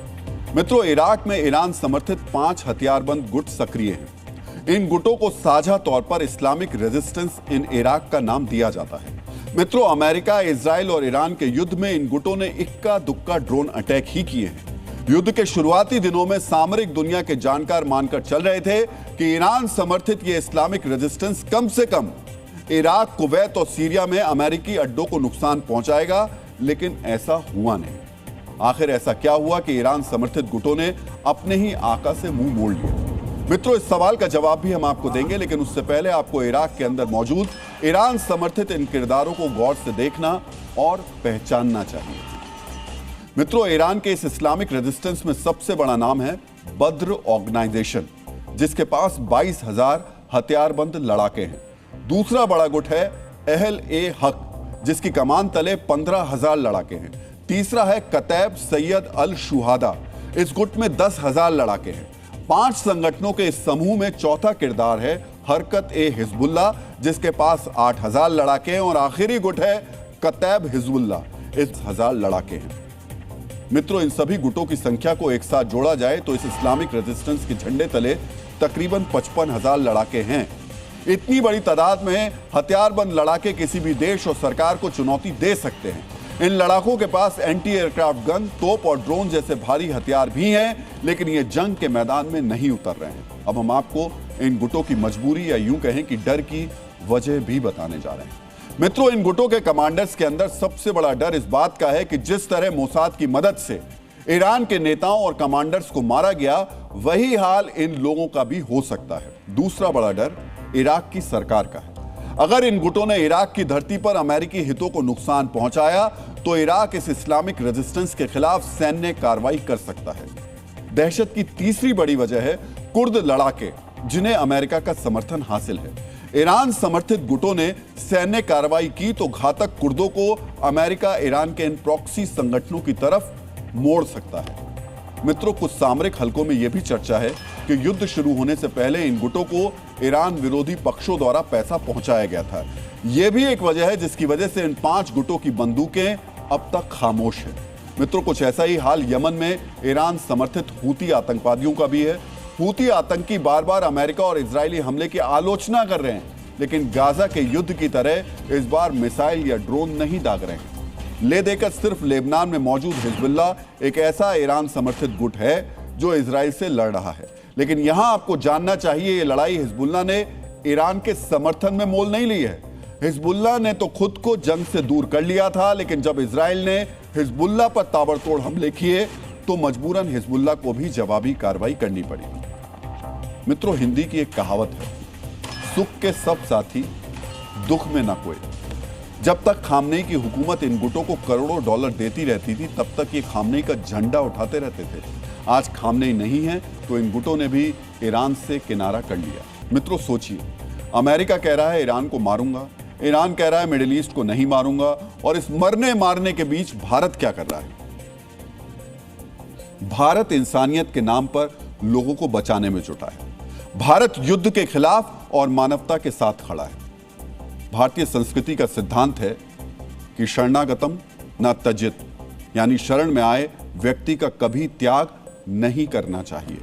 मित्रों, इराक में ईरान समर्थित 5 हथियारबंद गुट सक्रिय हैं। इन गुटों को साझा तौर पर इस्लामिक रेजिस्टेंस इन इराक का नाम दिया जाता है। मित्रों, अमेरिका, इजराइल और ईरान के युद्ध में इन गुटों ने इक्का दुक्का ड्रोन अटैक ही किए हैं। युद्ध के शुरुआती दिनों में सामरिक दुनिया के जानकार मानकर चल रहे थे कि ईरान समर्थित ये इस्लामिक रेजिस्टेंस कम से कम इराक, कुवैत और सीरिया में अमेरिकी अड्डों को नुकसान पहुंचाएगा, लेकिन ऐसा हुआ नहीं। आखिर ऐसा क्या हुआ कि ईरान समर्थित गुटों ने अपने ही आका से मुंह मोड़ लिया? मित्रों, इस सवाल का जवाब भी हम आपको देंगे, लेकिन उससे पहले आपको इराक के अंदर मौजूद ईरान समर्थित इन किरदारों को गौर से देखना और पहचानना चाहिए। मित्रों, ईरान के इस इस्लामिक रेजिस्टेंस में सबसे बड़ा नाम है बद्र ऑर्गेनाइजेशन, जिसके पास 22,000 हथियारबंद लड़ाके हैं। दूसरा बड़ा गुट है अहल ए हक, जिसकी कमान तले 15,000 लड़ाके हैं। तीसरा है कतैब सैयद अल शुहादा, इस गुट में 10,000 लड़ाके हैं। 5 संगठनों के इस समूह में चौथा किरदार है हरकत ए हिजबुल्लाह, जिसके पास 8,000 लड़ाके हैं। और आखिरी गुट है कतैब हिजबुल्लाह, इस 1,000 लड़ाके हैं। मित्रों, इन सभी गुटों की संख्या को एक साथ जोड़ा जाए तो इस इस्लामिक रेजिस्टेंस के झंडे तले तकरीबन 55,000 लड़ाके हैं। इतनी बड़ी तादाद में हथियारबंद लड़ाके किसी भी देश और सरकार को चुनौती दे सकते हैं। इन लड़ाकों के पास एंटी एयरक्राफ्ट गन, तोप और ड्रोन जैसे भारी हथियार भी हैं, लेकिन ये जंग के मैदान में नहीं उतर रहे हैं। अब हम आपको इन गुटों की मजबूरी या यूं कहें कि डर की वजह भी बताने जा रहे हैं। मित्रों, इन गुटों के कमांडर्स के अंदर सबसे बड़ा डर इस बात का है कि जिस तरह मोसाद की मदद से ईरान के नेताओं और कमांडर्स को मारा गया, वही हाल इन लोगों का भी हो सकता है। दूसरा बड़ा डर इराक की सरकार का है। अगर इन गुटों ने इराक की धरती पर अमेरिकी हितों को नुकसान पहुंचाया तो इराक इस इस्लामिक रेजिस्टेंस के खिलाफ सैन्य कार्रवाई कर सकता है। दहशत की तीसरी बड़ी वजह है कुर्द लड़ाके, जिन्हें अमेरिका का समर्थन हासिल है। ईरान समर्थित गुटों ने सैन्य कार्रवाई की तो घातक कुर्दों को अमेरिका ईरान के इन प्रॉक्सी संगठनों की तरफ मोड़ सकता है। मित्रों, कुछ सामरिक हलकों में यह भी चर्चा है कि युद्ध शुरू होने से पहले इन गुटों को ईरान विरोधी पक्षों द्वारा पैसा पहुंचाया गया था। यह भी एक वजह है जिसकी वजह से इन 5 गुटों की बंदूकें अब तक खामोश है। मित्रों, कुछ ऐसा ही हाल यमन में ईरान समर्थित हूती आतंकवादियों का भी है। हूती आतंकी बार बार अमेरिका और इजरायली हमले की आलोचना कर रहे हैं, लेकिन गाजा के युद्ध की तरह इस बार मिसाइल या ड्रोन नहीं दाग रहे हैं। ले देकर सिर्फ लेबनान में मौजूद हिजबुल्लाह एक ऐसा ईरान समर्थित गुट है जो इजराइल से लड़ रहा है। लेकिन यहां आपको जानना चाहिए, ये लड़ाई हिजबुल्लाह ने ईरान के समर्थन में मोल नहीं ली है। हिजबुल्लाह ने तो खुद को जंग से दूर कर लिया था, लेकिन जब इजराइल ने हिजबुल्लाह पर ताबड़तोड़ हमले किए तो मजबूरन हिजबुल्लाह को भी जवाबी कार्रवाई करनी पड़ी। मित्रों, हिंदी की एक कहावत है, सुख के सब साथी दुख में ना कोई। जब तक खामनेई की हुकूमत इन गुटों को करोड़ों डॉलर देती रहती थी, तब तक ये खामनेई का झंडा उठाते रहते थे। आज खामनेई नहीं है तो इन गुटों ने भी ईरान से किनारा कर लिया। मित्रों, सोचिए, अमेरिका कह रहा है ईरान को मारूंगा, ईरान कह रहा है मिडिल ईस्ट को नहीं मारूंगा, और इस मरने मारने के बीच भारत क्या कर रहा है? भारत इंसानियत के नाम पर लोगों को बचाने में जुटा है। भारत युद्ध के खिलाफ और मानवता के साथ खड़ा है। भारतीय संस्कृति का सिद्धांत है कि शरणागतम न त्यजेत, यानी शरण में आए व्यक्ति का कभी त्याग नहीं करना चाहिए।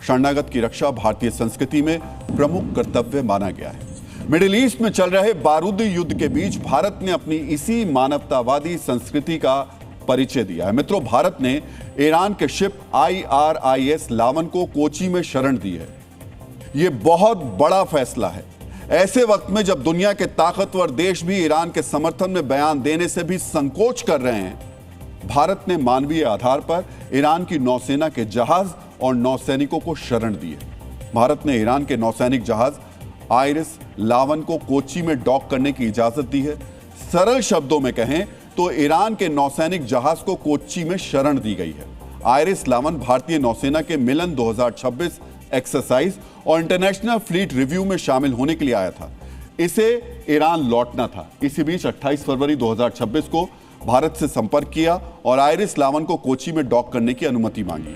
शरणागत की रक्षा भारतीय संस्कृति में प्रमुख कर्तव्य माना गया है। मिडिल ईस्ट में चल रहे बारूदी युद्ध के बीच भारत ने अपनी इसी मानवतावादी संस्कृति का परिचय दिया है। मित्रों, भारत ने ईरान के शिप IRIS लावन को कोची में शरण दी है। यह बहुत बड़ा फैसला है। ऐसे वक्त में जब दुनिया के ताकतवर देश भी ईरान के समर्थन में बयान देने से भी संकोच कर रहे हैं, भारत ने मानवीय आधार पर ईरान की नौसेना के जहाज और नौसैनिकों को शरण दी है। भारत ने ईरान के नौसैनिक जहाज आयरिस लावन को कोची में डॉक करने की इजाजत दी है। सरल शब्दों में कहें तो ईरान के नौसैनिक जहाज को कोची में शरण दी गई है। आयरिस लावन भारतीय नौसेना के मिलन 2026 एक्सरसाइज और इंटरनेशनल फ्लीट रिव्यू में शामिल होने के लिए आया था। इसे ईरान लौटना था। इसी बीच 28 फरवरी 2026 को भारत से संपर्क किया और आयरिस लावन को कोची में डॉक करने की अनुमति मांगी।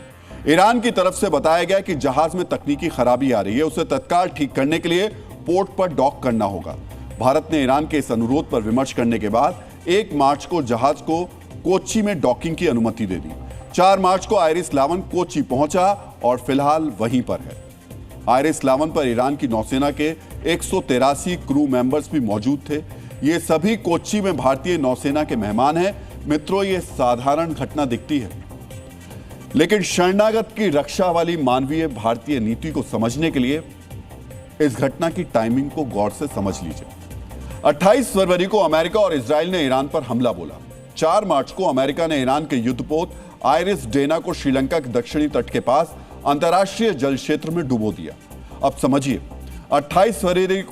ईरान की तरफ से बताया गया कि जहाज में तकनीकी खराबी आ रही है, उसे तत्काल ठीक करने के लिए पोर्ट पर डॉक करना होगा। भारत ने ईरान के इस अनुरोध पर विमर्श करने के बाद 1 मार्च को जहाज को कोची में डॉकिंग की अनुमति दे दी। 4 मार्च को आयरिस लावन कोची पहुंचा और फिलहाल वहीं पर है। आयरिस लावन पर ईरान की नौसेना के 183 क्रू मेंबर्स भी मौजूद थे। ये सभी कोची में भारतीय नौसेना के मेहमान हैं। मित्रों, ये साधारण घटना दिखती है, लेकिन शरणागत की रक्षा वाली मानवीय भारतीय नीति को समझने के लिए इस घटना की टाइमिंग को गौर से समझ लीजिए। 28 फरवरी को अमेरिका और इजराइल ने ईरान पर हमला बोला। 4 मार्च को अमेरिका ने ईरान के युद्धपोत आयरिस डेना को श्रीलंका के दक्षिणी तट के पास अंतर्राष्ट्रीय जल क्षेत्र में डुबो दिया। अब समझिए, 28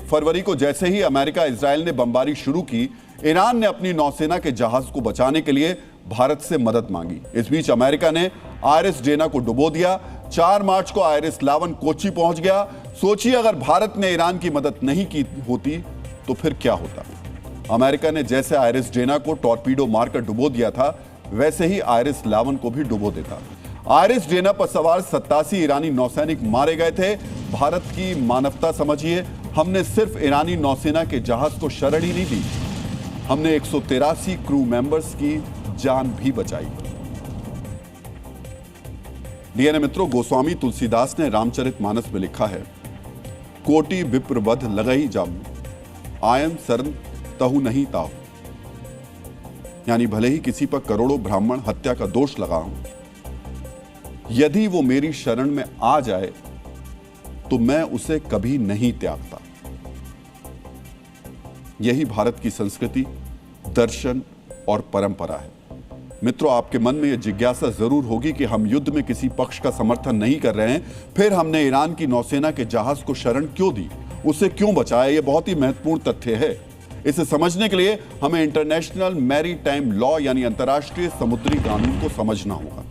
फरवरी को जैसे ही अमेरिका इजराइल ने बमबारी शुरू की, ईरान ने अपनी नौसेना के जहाज को बचाने के लिए भारत से मदद मांगी। इस बीच अमेरिका ने आयरिस डेना को डुबो दिया। 4 मार्च को आयरिस लावन कोची पहुंच गया। सोचिए, अगर भारत ने ईरान की मदद नहीं की होती तो फिर क्या होता। अमेरिका ने जैसे आयरिस डेना को टॉर्पीडो मारकर डुबो दिया था, वैसे ही आयरिस लावन को भी डुबो देता। आयरिस डेना पर सवार 87 ईरानी नौसैनिक मारे गए थे। भारत की मानवता समझिए, हमने सिर्फ ईरानी नौसेना के जहाज को शरण ही नहीं दी, हमने 183 क्रू मेंबर्स की जान भी बचाई। डीएनए मित्रों, गोस्वामी तुलसीदास ने रामचरितमानस में लिखा है, कोटि विप्र वध लगई जामु, आयन शरण तहु नहीं ताहु। यानी भले ही किसी पर करोड़ों ब्राह्मण हत्या का दोष लगाऊं, यदि वो मेरी शरण में आ जाए तो मैं उसे कभी नहीं त्यागता। यही भारत की संस्कृति, दर्शन और परंपरा है। मित्रों, आपके मन में यह जिज्ञासा जरूर होगी कि हम युद्ध में किसी पक्ष का समर्थन नहीं कर रहे हैं, फिर हमने ईरान की नौसेना के जहाज को शरण क्यों दी, उसे क्यों बचाया? यह बहुत ही महत्वपूर्ण तथ्य है। इसे समझने के लिए हमें इंटरनेशनल मैरीटाइम लॉ यानी अंतर्राष्ट्रीय समुद्री कानून को समझना होगा।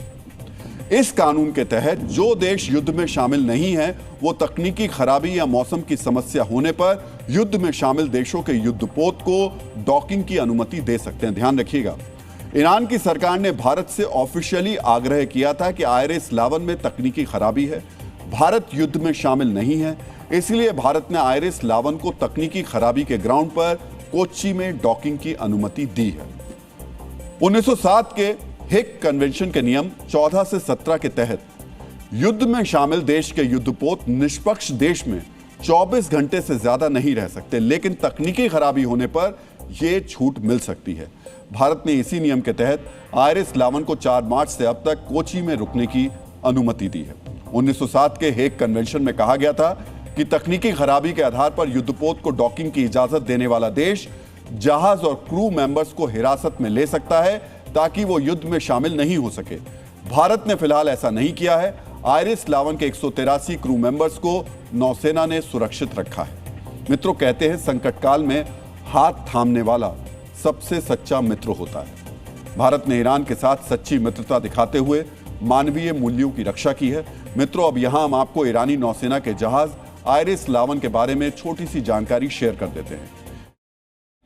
इस कानून के तहत जो देश युद्ध में शामिल नहीं है, वो तकनीकी खराबी या मौसम की समस्या होने पर युद्ध में शामिल देशों के युद्धपोत को डॉकिंग की अनुमति दे सकते हैं। ध्यान रखिएगा, ईरान की सरकार ने भारत से ऑफिशियली आग्रह किया था कि आयरिस लावन में तकनीकी खराबी है, भारत युद्ध में शामिल नहीं है, इसलिए भारत ने आयरिस लावन को तकनीकी खराबी के ग्राउंड पर कोच्चि में डॉकिंग की अनुमति दी है। 1907 के हेग कन्वेंशन के नियम 14 से 17 के तहत युद्ध में शामिल देश के युद्धपोत निष्पक्ष देश में 24 घंटे से ज्यादा नहीं रह सकते, लेकिन तकनीकी खराबी होने पर यह छूट मिल सकती है। भारत ने इसी नियम के तहत आयरिस लावन को 4 मार्च से अब तक कोच्चि में रुकने की अनुमति दी है। 1907 के हेग कन्वेंशन में कहा गया था कि तकनीकी खराबी के आधार पर युद्धपोत को डॉकिंग की इजाजत देने वाला देश जहाज और क्रू मेंबर्स को हिरासत में ले सकता है ताकि वो युद्ध में शामिल नहीं हो सके। भारत ने फिलहाल ऐसा नहीं किया है। आयरिस लावन के 183 क्रू मेंबर्स को नौसेना ने सुरक्षित रखा है। मित्रों, कहते हैं संकट काल में हाथ थामने वाला सबसे सच्चा मित्र होता है। भारत ने ईरान के साथ सच्ची मित्रता दिखाते हुए मानवीय मूल्यों की रक्षा की है। मित्रों, अब यहां हम आपको ईरानी नौसेना के जहाज आयरिस लावन के बारे में छोटी सी जानकारी शेयर कर देते हैं।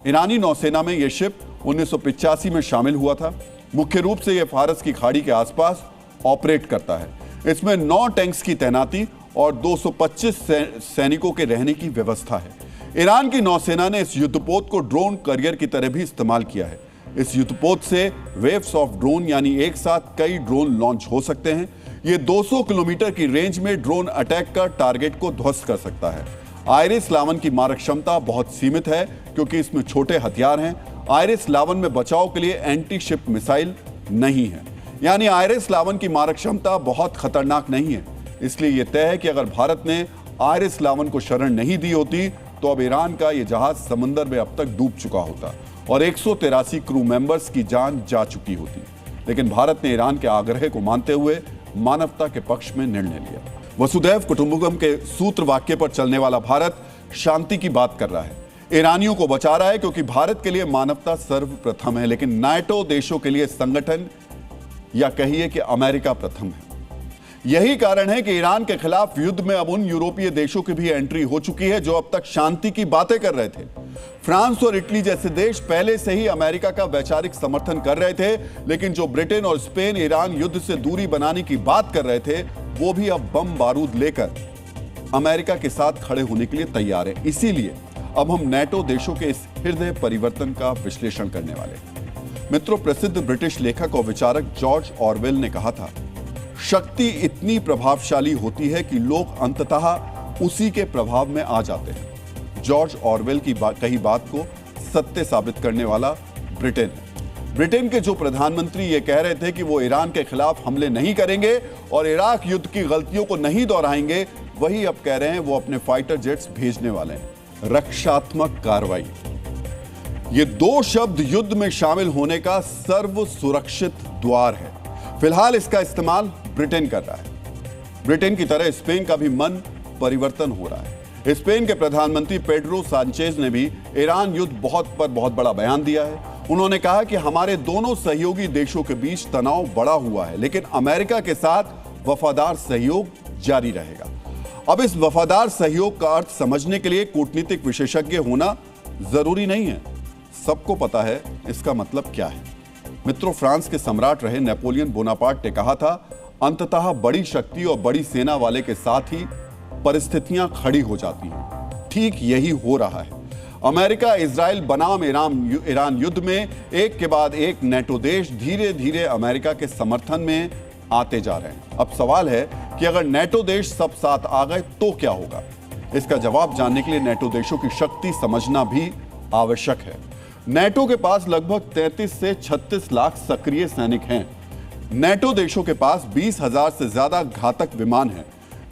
ईरानी नौसेना में यह शिप 1985 में शामिल हुआ था। मुख्य रूप से यह फारस की खाड़ी के आसपास ऑपरेट करता है। इसमें 9 टैंक्स की तैनाती और 225 सैनिकों के रहने की व्यवस्था है। ईरान की नौसेना ने इस युद्धपोत को ड्रोन करियर की तरह भी इस्तेमाल किया है। इस युद्धपोत से वेव्स ऑफ ड्रोन यानी एक साथ कई ड्रोन लॉन्च हो सकते हैं। यह 200 किलोमीटर की रेंज में ड्रोन अटैक कर टारगेट को ध्वस्त कर सकता है। आयरिस लावन की मारक क्षमता बहुत सीमित है क्योंकि इसमें छोटे हथियार हैं। आयरिस लावन में बचाव के लिए एंटी शिप मिसाइल नहीं है, यानी आयरिस लावन की मारक क्षमता बहुत खतरनाक नहीं है। इसलिए यह तय है कि अगर भारत ने आयरिस लावन को शरण नहीं दी होती तो अब ईरान का यह जहाज समंदर में अब तक डूब चुका होता और 183 क्रू मेंबर्स की जान जा चुकी होती। लेकिन भारत ने ईरान के आग्रह को मानते हुए मानवता के पक्ष में निर्णय लिया। वसुधैव कुटुंबकम के सूत्र वाक्य पर चलने वाला भारत शांति की बात कर रहा है, ईरानियों को बचा रहा है, क्योंकि भारत के लिए मानवता सर्वप्रथम है। लेकिन नाटो देशों के लिए संगठन या कहिए कि अमेरिका प्रथम है। यही कारण है कि ईरान के खिलाफ युद्ध में अब उन यूरोपीय देशों की भी एंट्री हो चुकी है जो अब तक शांति की बातें कर रहे थे। फ्रांस और इटली जैसे देश पहले से ही अमेरिका का वैचारिक समर्थन कर रहे थे, लेकिन जो ब्रिटेन और स्पेन ईरान युद्ध से दूरी बनाने की बात कर रहे थे, वो भी अब बम बारूद लेकर अमेरिका के साथ खड़े होने के लिए तैयार है। इसीलिए अब हम नाटो देशों के इस हृदय परिवर्तन का विश्लेषण करने वाले हैं। मित्रों, प्रसिद्ध ब्रिटिश लेखक और विचारक जॉर्ज ऑरवेल ने कहा था, शक्ति इतनी प्रभावशाली होती है कि लोग अंततः उसी के प्रभाव में आ जाते हैं। जॉर्ज ऑरवेल की कही बात को सत्य साबित करने वाला ब्रिटेन है। ब्रिटेन के जो प्रधानमंत्री ये कह रहे थे कि वो ईरान के खिलाफ हमले नहीं करेंगे और इराक युद्ध की गलतियों को नहीं दोहराएंगे, वही अब कह रहे हैं वो अपने फाइटर जेट्स भेजने वाले हैं। रक्षात्मक कार्रवाई, ये 2 शब्द युद्ध में शामिल होने का सर्व सुरक्षित द्वार है। फिलहाल इसका इस्तेमाल ब्रिटेन कर रहा है। ब्रिटेन की तरह स्पेन का भी मन परिवर्तन हो रहा है। स्पेन के प्रधानमंत्री पेड्रो सांचेज ने भी ईरान युद्ध पर बहुत बड़ा बयान दिया है। उन्होंने कहा कि हमारे दोनों सहयोगी देशों के बीच तनाव बढ़ा हुआ है, लेकिन अमेरिका के साथ वफादार सहयोग जारी रहेगा। अब इस वफादार सहयोग का अर्थ समझने के लिए कूटनीतिक विशेषज्ञ होना जरूरी नहीं है। सबको पता है इसका मतलब क्या है। मित्रों, फ्रांस के सम्राट रहे नेपोलियन बोनापार्ट ने कहा था, अंततः बड़ी शक्ति और बड़ी सेना वाले के साथ ही परिस्थितियां खड़ी हो जाती हैं। ठीक यही हो रहा है। अमेरिका इजराइल बनाम ईरान युद्ध में एक के बाद एक नेटो देश धीरे धीरे अमेरिका के समर्थन में आते जा रहे हैं। अब सवाल है कि अगर नेटो देश सब साथ आ गए तो क्या होगा। इसका जवाब जानने के लिए नेटो देशों की शक्ति समझना भी आवश्यक है। नेटो के पास लगभग 33 से 36 लाख सक्रिय सैनिक हैं। नेटो देशों के पास 20,000 से ज्यादा घातक विमान हैं,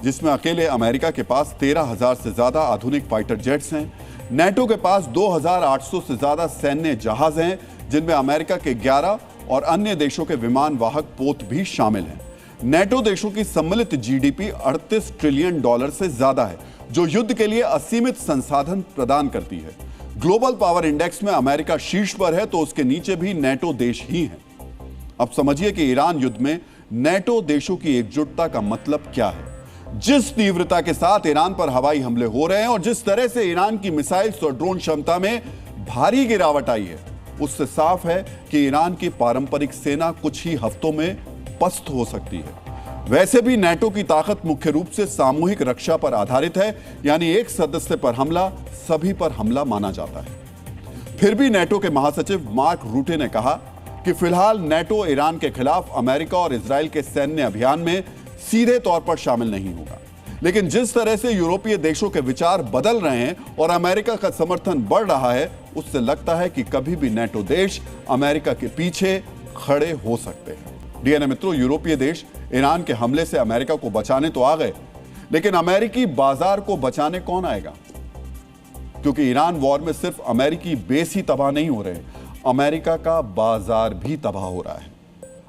जिसमें अकेले अमेरिका के पास 13,000 से ज्यादा आधुनिक फाइटर जेट्स हैं। नेटो के पास 2,800 से ज्यादा सैन्य जहाज हैं, जिनमें अमेरिका के 11 और अन्य देशों के विमान वाहक पोत भी शामिल हैं। नेटो देशों की सम्मिलित जीडीपी 38 ट्रिलियन डॉलर से ज्यादा है, जो युद्ध के लिए असीमित संसाधन प्रदान करती है। ग्लोबल पावर इंडेक्स में अमेरिका शीर्ष पर है, तो उसके नीचे भी नेटो देश ही हैं। अब समझिए कि ईरान युद्ध में नेटो देशों की एकजुटता का मतलब क्या है। जिस तीव्रता के साथ ईरान पर हवाई हमले हो रहे हैं और जिस तरह से ईरान की मिसाइल्स और ड्रोन क्षमता में भारी गिरावट आई है, उससे साफ है कि ईरान की पारंपरिक सेना कुछ ही हफ्तों में पस्त हो सकती है। वैसे भी नेटो की ताकत मुख्य रूप से सामूहिक रक्षा पर आधारित है, यानी एक सदस्य पर हमला सभी पर हमला माना जाता है। फिर भी नेटो के महासचिव मार्क रूटे ने कहा कि फिलहाल नेटो ईरान के खिलाफ अमेरिका और इजराइल के सैन्य अभियान में सीधे तौर पर शामिल नहीं होगा। लेकिन जिस तरह से यूरोपीय देशों के विचार बदल रहे हैं और अमेरिका का समर्थन बढ़ रहा है, उससे लगता है कि कभी भी नेटो देश अमेरिका के पीछे खड़े हो सकते हैं। डीएनए मित्रों, यूरोपीय देश ईरान के हमले से अमेरिका को बचाने तो आ गए, लेकिन अमेरिकी बाजार को बचाने कौन आएगा? क्योंकि ईरान वॉर में सिर्फ अमेरिकी बेस ही तबाह नहीं हो रहे, अमेरिका का बाजार भी तबाह हो रहा है।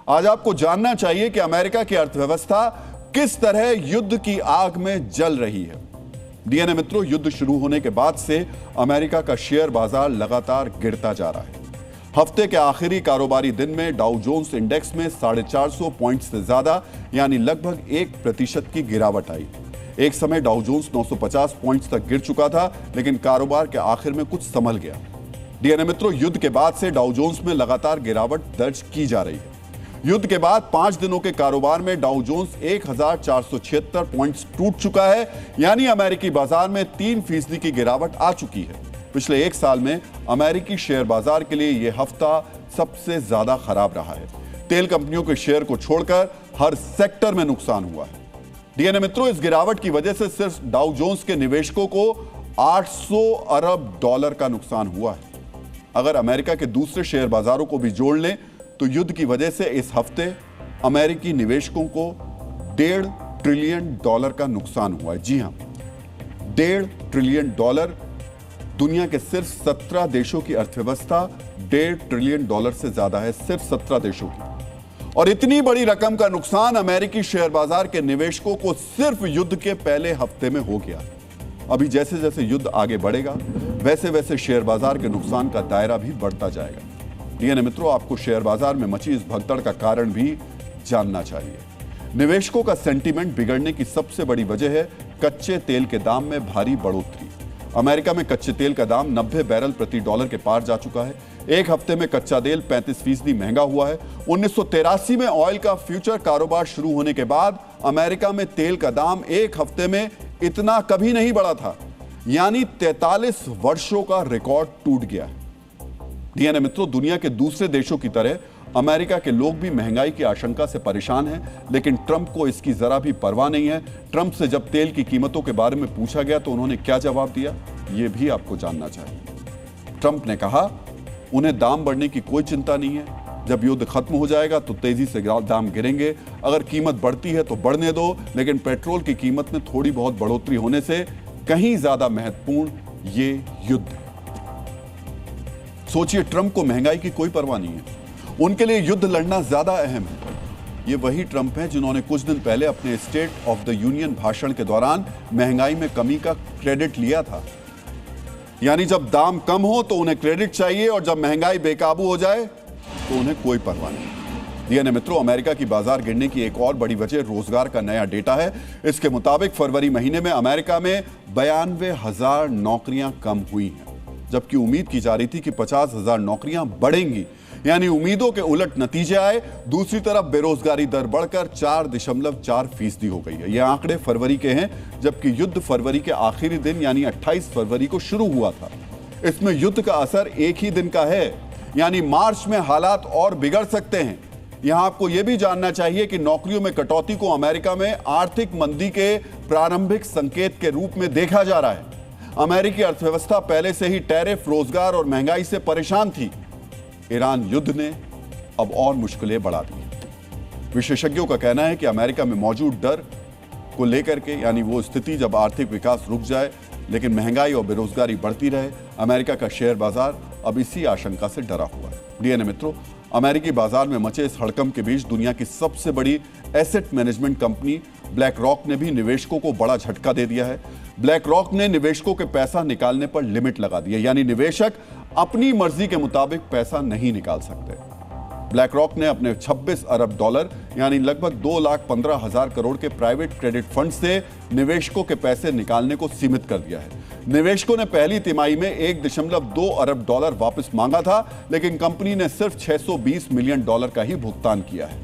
आज आपको जानना चाहिए कि अमेरिका की अर्थव्यवस्था किस तरह युद्ध की आग में जल रही है। डीएनए मित्रों, युद्ध शुरू होने के बाद से अमेरिका का शेयर बाजार लगातार गिरता जा रहा है। हफ्ते के आखिरी कारोबारी दिन में डाउ जोन्स इंडेक्स में 450 पॉइंट से ज्यादा यानी लगभग 1% की गिरावट आई। एक समय डाउ जोन्स 950 पॉइंट्स तक गिर चुका था, लेकिन कारोबार के आखिर में कुछ संभल गया। डीएनए मित्रों, युद्ध के बाद से डाउ जोन्स में लगातार गिरावट दर्ज की जा रही है। युद्ध के बाद 5 दिनों के कारोबार में डाउ जोन्स 1476 पॉइंट्स टूट चुका है, यानी अमेरिकी बाजार में 3% की गिरावट आ चुकी है। पिछले एक साल में अमेरिकी शेयर बाजार के लिए यह हफ्ता सबसे ज्यादा खराब रहा है। तेल कंपनियों के शेयर को छोड़कर हर सेक्टर में नुकसान हुआ है। डीएनए मित्रों, इस गिरावट की वजह से सिर्फ डाउ जोन्स के निवेशकों को 800 अरब डॉलर का नुकसान हुआ है। अगर अमेरिका के दूसरे शेयर बाजारों को भी जोड़ लें तो युद्ध की वजह से इस हफ्ते अमेरिकी निवेशकों को 1.5 ट्रिलियन डॉलर का नुकसान हुआ है। जी हां, 1.5 ट्रिलियन डॉलर। दुनिया के सिर्फ 17 देशों की अर्थव्यवस्था 1.5 ट्रिलियन डॉलर से ज्यादा है, सिर्फ 17 देशों की। और इतनी बड़ी रकम का नुकसान अमेरिकी शेयर बाजार के निवेशकों को सिर्फ युद्ध के पहले हफ्ते में हो गया। अभी जैसे जैसे युद्ध आगे बढ़ेगा, वैसे वैसे शेयर बाजार के नुकसान का दायरा भी बढ़ता जाएगा। डीएनए मित्रों, आपको शेयर बाजार में मची इस भगदड़ का कारण भी जानना चाहिए। निवेशकों का सेंटीमेंट बिगड़ने की सबसे बड़ी वजह है कच्चे तेल के दाम में भारी बढ़ोतरी। अमेरिका में कच्चे तेल का दाम 90 बैरल प्रति डॉलर के पार जा चुका है। एक हफ्ते में कच्चा तेल 35% महंगा हुआ है। 1983 में ऑयल का फ्यूचर कारोबार शुरू होने के बाद अमेरिका में तेल का दाम एक हफ्ते में इतना कभी नहीं बढ़ा था, यानी 43 वर्षों का रिकॉर्ड टूट गया है। डीएनए मित्रों, दुनिया के दूसरे देशों की तरह अमेरिका के लोग भी महंगाई की आशंका से परेशान हैं, लेकिन ट्रंप को इसकी जरा भी परवाह नहीं है। ट्रंप से जब तेल की कीमतों के बारे में पूछा गया तो उन्होंने क्या जवाब दिया, यह भी आपको जानना चाहिए। ट्रंप ने कहा उन्हें दाम बढ़ने की कोई चिंता नहीं है, जब युद्ध खत्म हो जाएगा तो तेजी से दाम गिरेंगे। अगर कीमत बढ़ती है तो बढ़ने दो, लेकिन पेट्रोल की कीमत में थोड़ी बहुत बढ़ोतरी होने से कहीं ज्यादा महत्वपूर्ण ये युद्ध है। सोचिए, ट्रंप को महंगाई की कोई परवाह नहीं है, उनके लिए युद्ध लड़ना ज्यादा अहम है। ये वही ट्रंप हैं जिन्होंने कुछ दिन पहले अपने स्टेट ऑफ द यूनियन भाषण के दौरान महंगाई में कमी का क्रेडिट लिया था। यानी जब दाम कम हो तो उन्हें क्रेडिट चाहिए और जब महंगाई बेकाबू हो जाए तो उन्हें कोई परवाह नहीं। डीएनए मित्रों, अमेरिका की बाजार गिरने की एक और बड़ी वजह रोजगार का नया डेटा है। इसके मुताबिक फरवरी महीने में अमेरिका में 92,000 नौकरियां कम हुई हैं। जबकि उम्मीद की जा रही थी कि 50,000 नौकरियां बढ़ेंगी, यानी उम्मीदों के उलट नतीजे आए। दूसरी तरफ बेरोजगारी दर बढ़कर 4.4% हो गई है। ये आंकड़े फरवरी के हैं, जबकि युद्ध फरवरी के आखिरी दिन यानी 28 फरवरी को शुरू हुआ था। इसमें युद्ध का असर एक ही दिन का है, यानी मार्च में हालात और बिगड़ सकते हैं। यहां आपको यह भी जानना चाहिए कि नौकरियों में कटौती को अमेरिका में आर्थिक मंदी के प्रारंभिक संकेत के रूप में देखा जा रहा है। अमेरिकी अर्थव्यवस्था पहले से ही टैरिफ, रोजगार और महंगाई से परेशान थी। ईरान युद्ध ने अब और मुश्किलें बढ़ा दी। विशेषज्ञों का कहना है कि अमेरिका में मौजूद डर को लेकर के, यानी वो स्थिति जब आर्थिक विकास रुक जाए लेकिन महंगाई और बेरोजगारी बढ़ती रहे, अमेरिका का शेयर बाजार अब इसी आशंका से डरा हुआ है। डीएनए मित्रों, अमेरिकी बाजार में मचे इस हड़कंप के बीच दुनिया की सबसे बड़ी asset management company black rock ने भी निवेशकों को बड़ा झटका दे दिया है। ब्लैक रॉक ने निवेशकों के पैसा निकालने पर लिमिट लगा दी है, यानी निवेशक अपनी मर्जी के मुताबिक पैसा नहीं निकाल सकते। ब्लैक रॉक ने अपने 26 अरब डॉलर यानी लगभग 2,15,000 करोड़ के प्राइवेट क्रेडिट फंड से निवेशकों के पैसे निकालने को सीमित कर दिया है। निवेशकों ने पहली तिमाही में 1.2 अरब डॉलर वापस मांगा था, लेकिन कंपनी ने सिर्फ 620 मिलियन डॉलर का ही भुगतान किया है।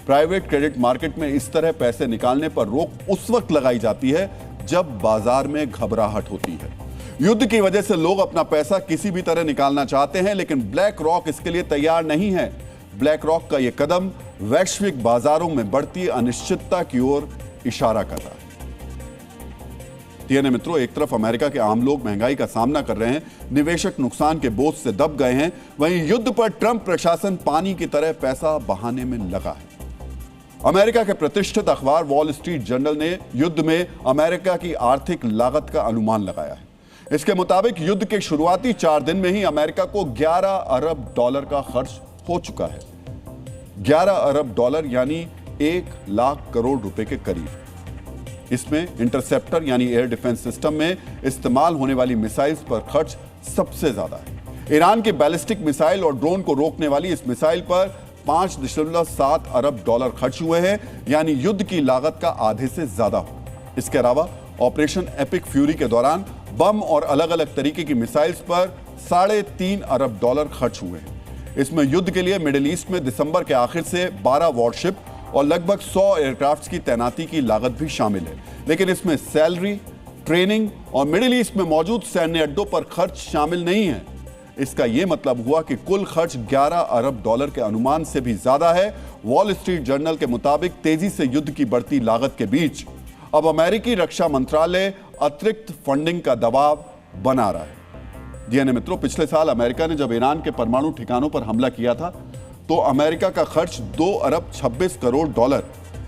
प्राइवेट क्रेडिट मार्केट में इस तरह पैसे निकालने पर रोक उस वक्त लगाई जाती है जब बाजार में घबराहट होती है। युद्ध की वजह से लोग अपना पैसा किसी भी तरह निकालना चाहते हैं, लेकिन ब्लैक रॉक इसके लिए तैयार नहीं है। ब्लैक रॉक का यह कदम वैश्विक बाजारों में बढ़ती अनिश्चितता की ओर इशारा कर रहा है। डीएनए मित्रों, एक तरफ अमेरिका के आम लोग महंगाई का सामना कर रहे हैं, निवेशक नुकसान के बोझ से दब गए हैं, वहीं युद्ध पर ट्रंप प्रशासन पानी की तरह पैसा बहाने में लगा है। अमेरिका के प्रतिष्ठित अखबार वॉल स्ट्रीट जर्नल ने युद्ध में अमेरिका की आर्थिक लागत का अनुमान लगाया है। इसके मुताबिक युद्ध के शुरुआती 4 दिन में ही अमेरिका को 11 अरब डॉलर का खर्च हो चुका है। 11 अरब डॉलर यानी 1 लाख करोड़ रुपए के करीब। इसमें इंटरसेप्टर यानी एयर डिफेंस सिस्टम में इस्तेमाल होने वाली मिसाइल्स पर खर्च सबसे ज्यादा है। ईरान की बैलिस्टिक मिसाइल और ड्रोन को रोकने वाली इस मिसाइल पर 5.7 अरब डॉलर खर्च हुए हैं, यानी युद्ध की लागत का आधे से ज्यादा हो। इसके अलावा ऑपरेशन एपिक फ्यूरी के दौरान बम और अलग अलग तरीके की मिसाइल्स पर 3.5 अरब डॉलर खर्च हुए हैं। इसमें युद्ध के लिए मिडिल ईस्ट में दिसंबर के आखिर से 12 वॉरशिप और लगभग 100 एयरक्राफ्ट्स की तैनाती की लागत भी शामिल है, लेकिन इसमें सैलरी, ट्रेनिंग और मिडिल ईस्ट में मौजूद सैन्य अड्डों पर खर्च शामिल नहीं है। इसका यह मतलब हुआ कि कुल खर्च 11 अरब डॉलर के अनुमान से भी ज्यादा है। वॉल स्ट्रीट जर्नल के मुताबिक तेजी से युद्ध की बढ़ती लागत के बीच अब अमेरिकी रक्षा मंत्रालय अतिरिक्त फंडिंग का दबाव बना रहा है। डीएनए मित्रों, पिछले साल अमेरिका ने जब ईरान के परमाणु ठिकानों पर हमला किया था तो अमेरिका का खर्च 2 अरब 26 करोड़ डॉलर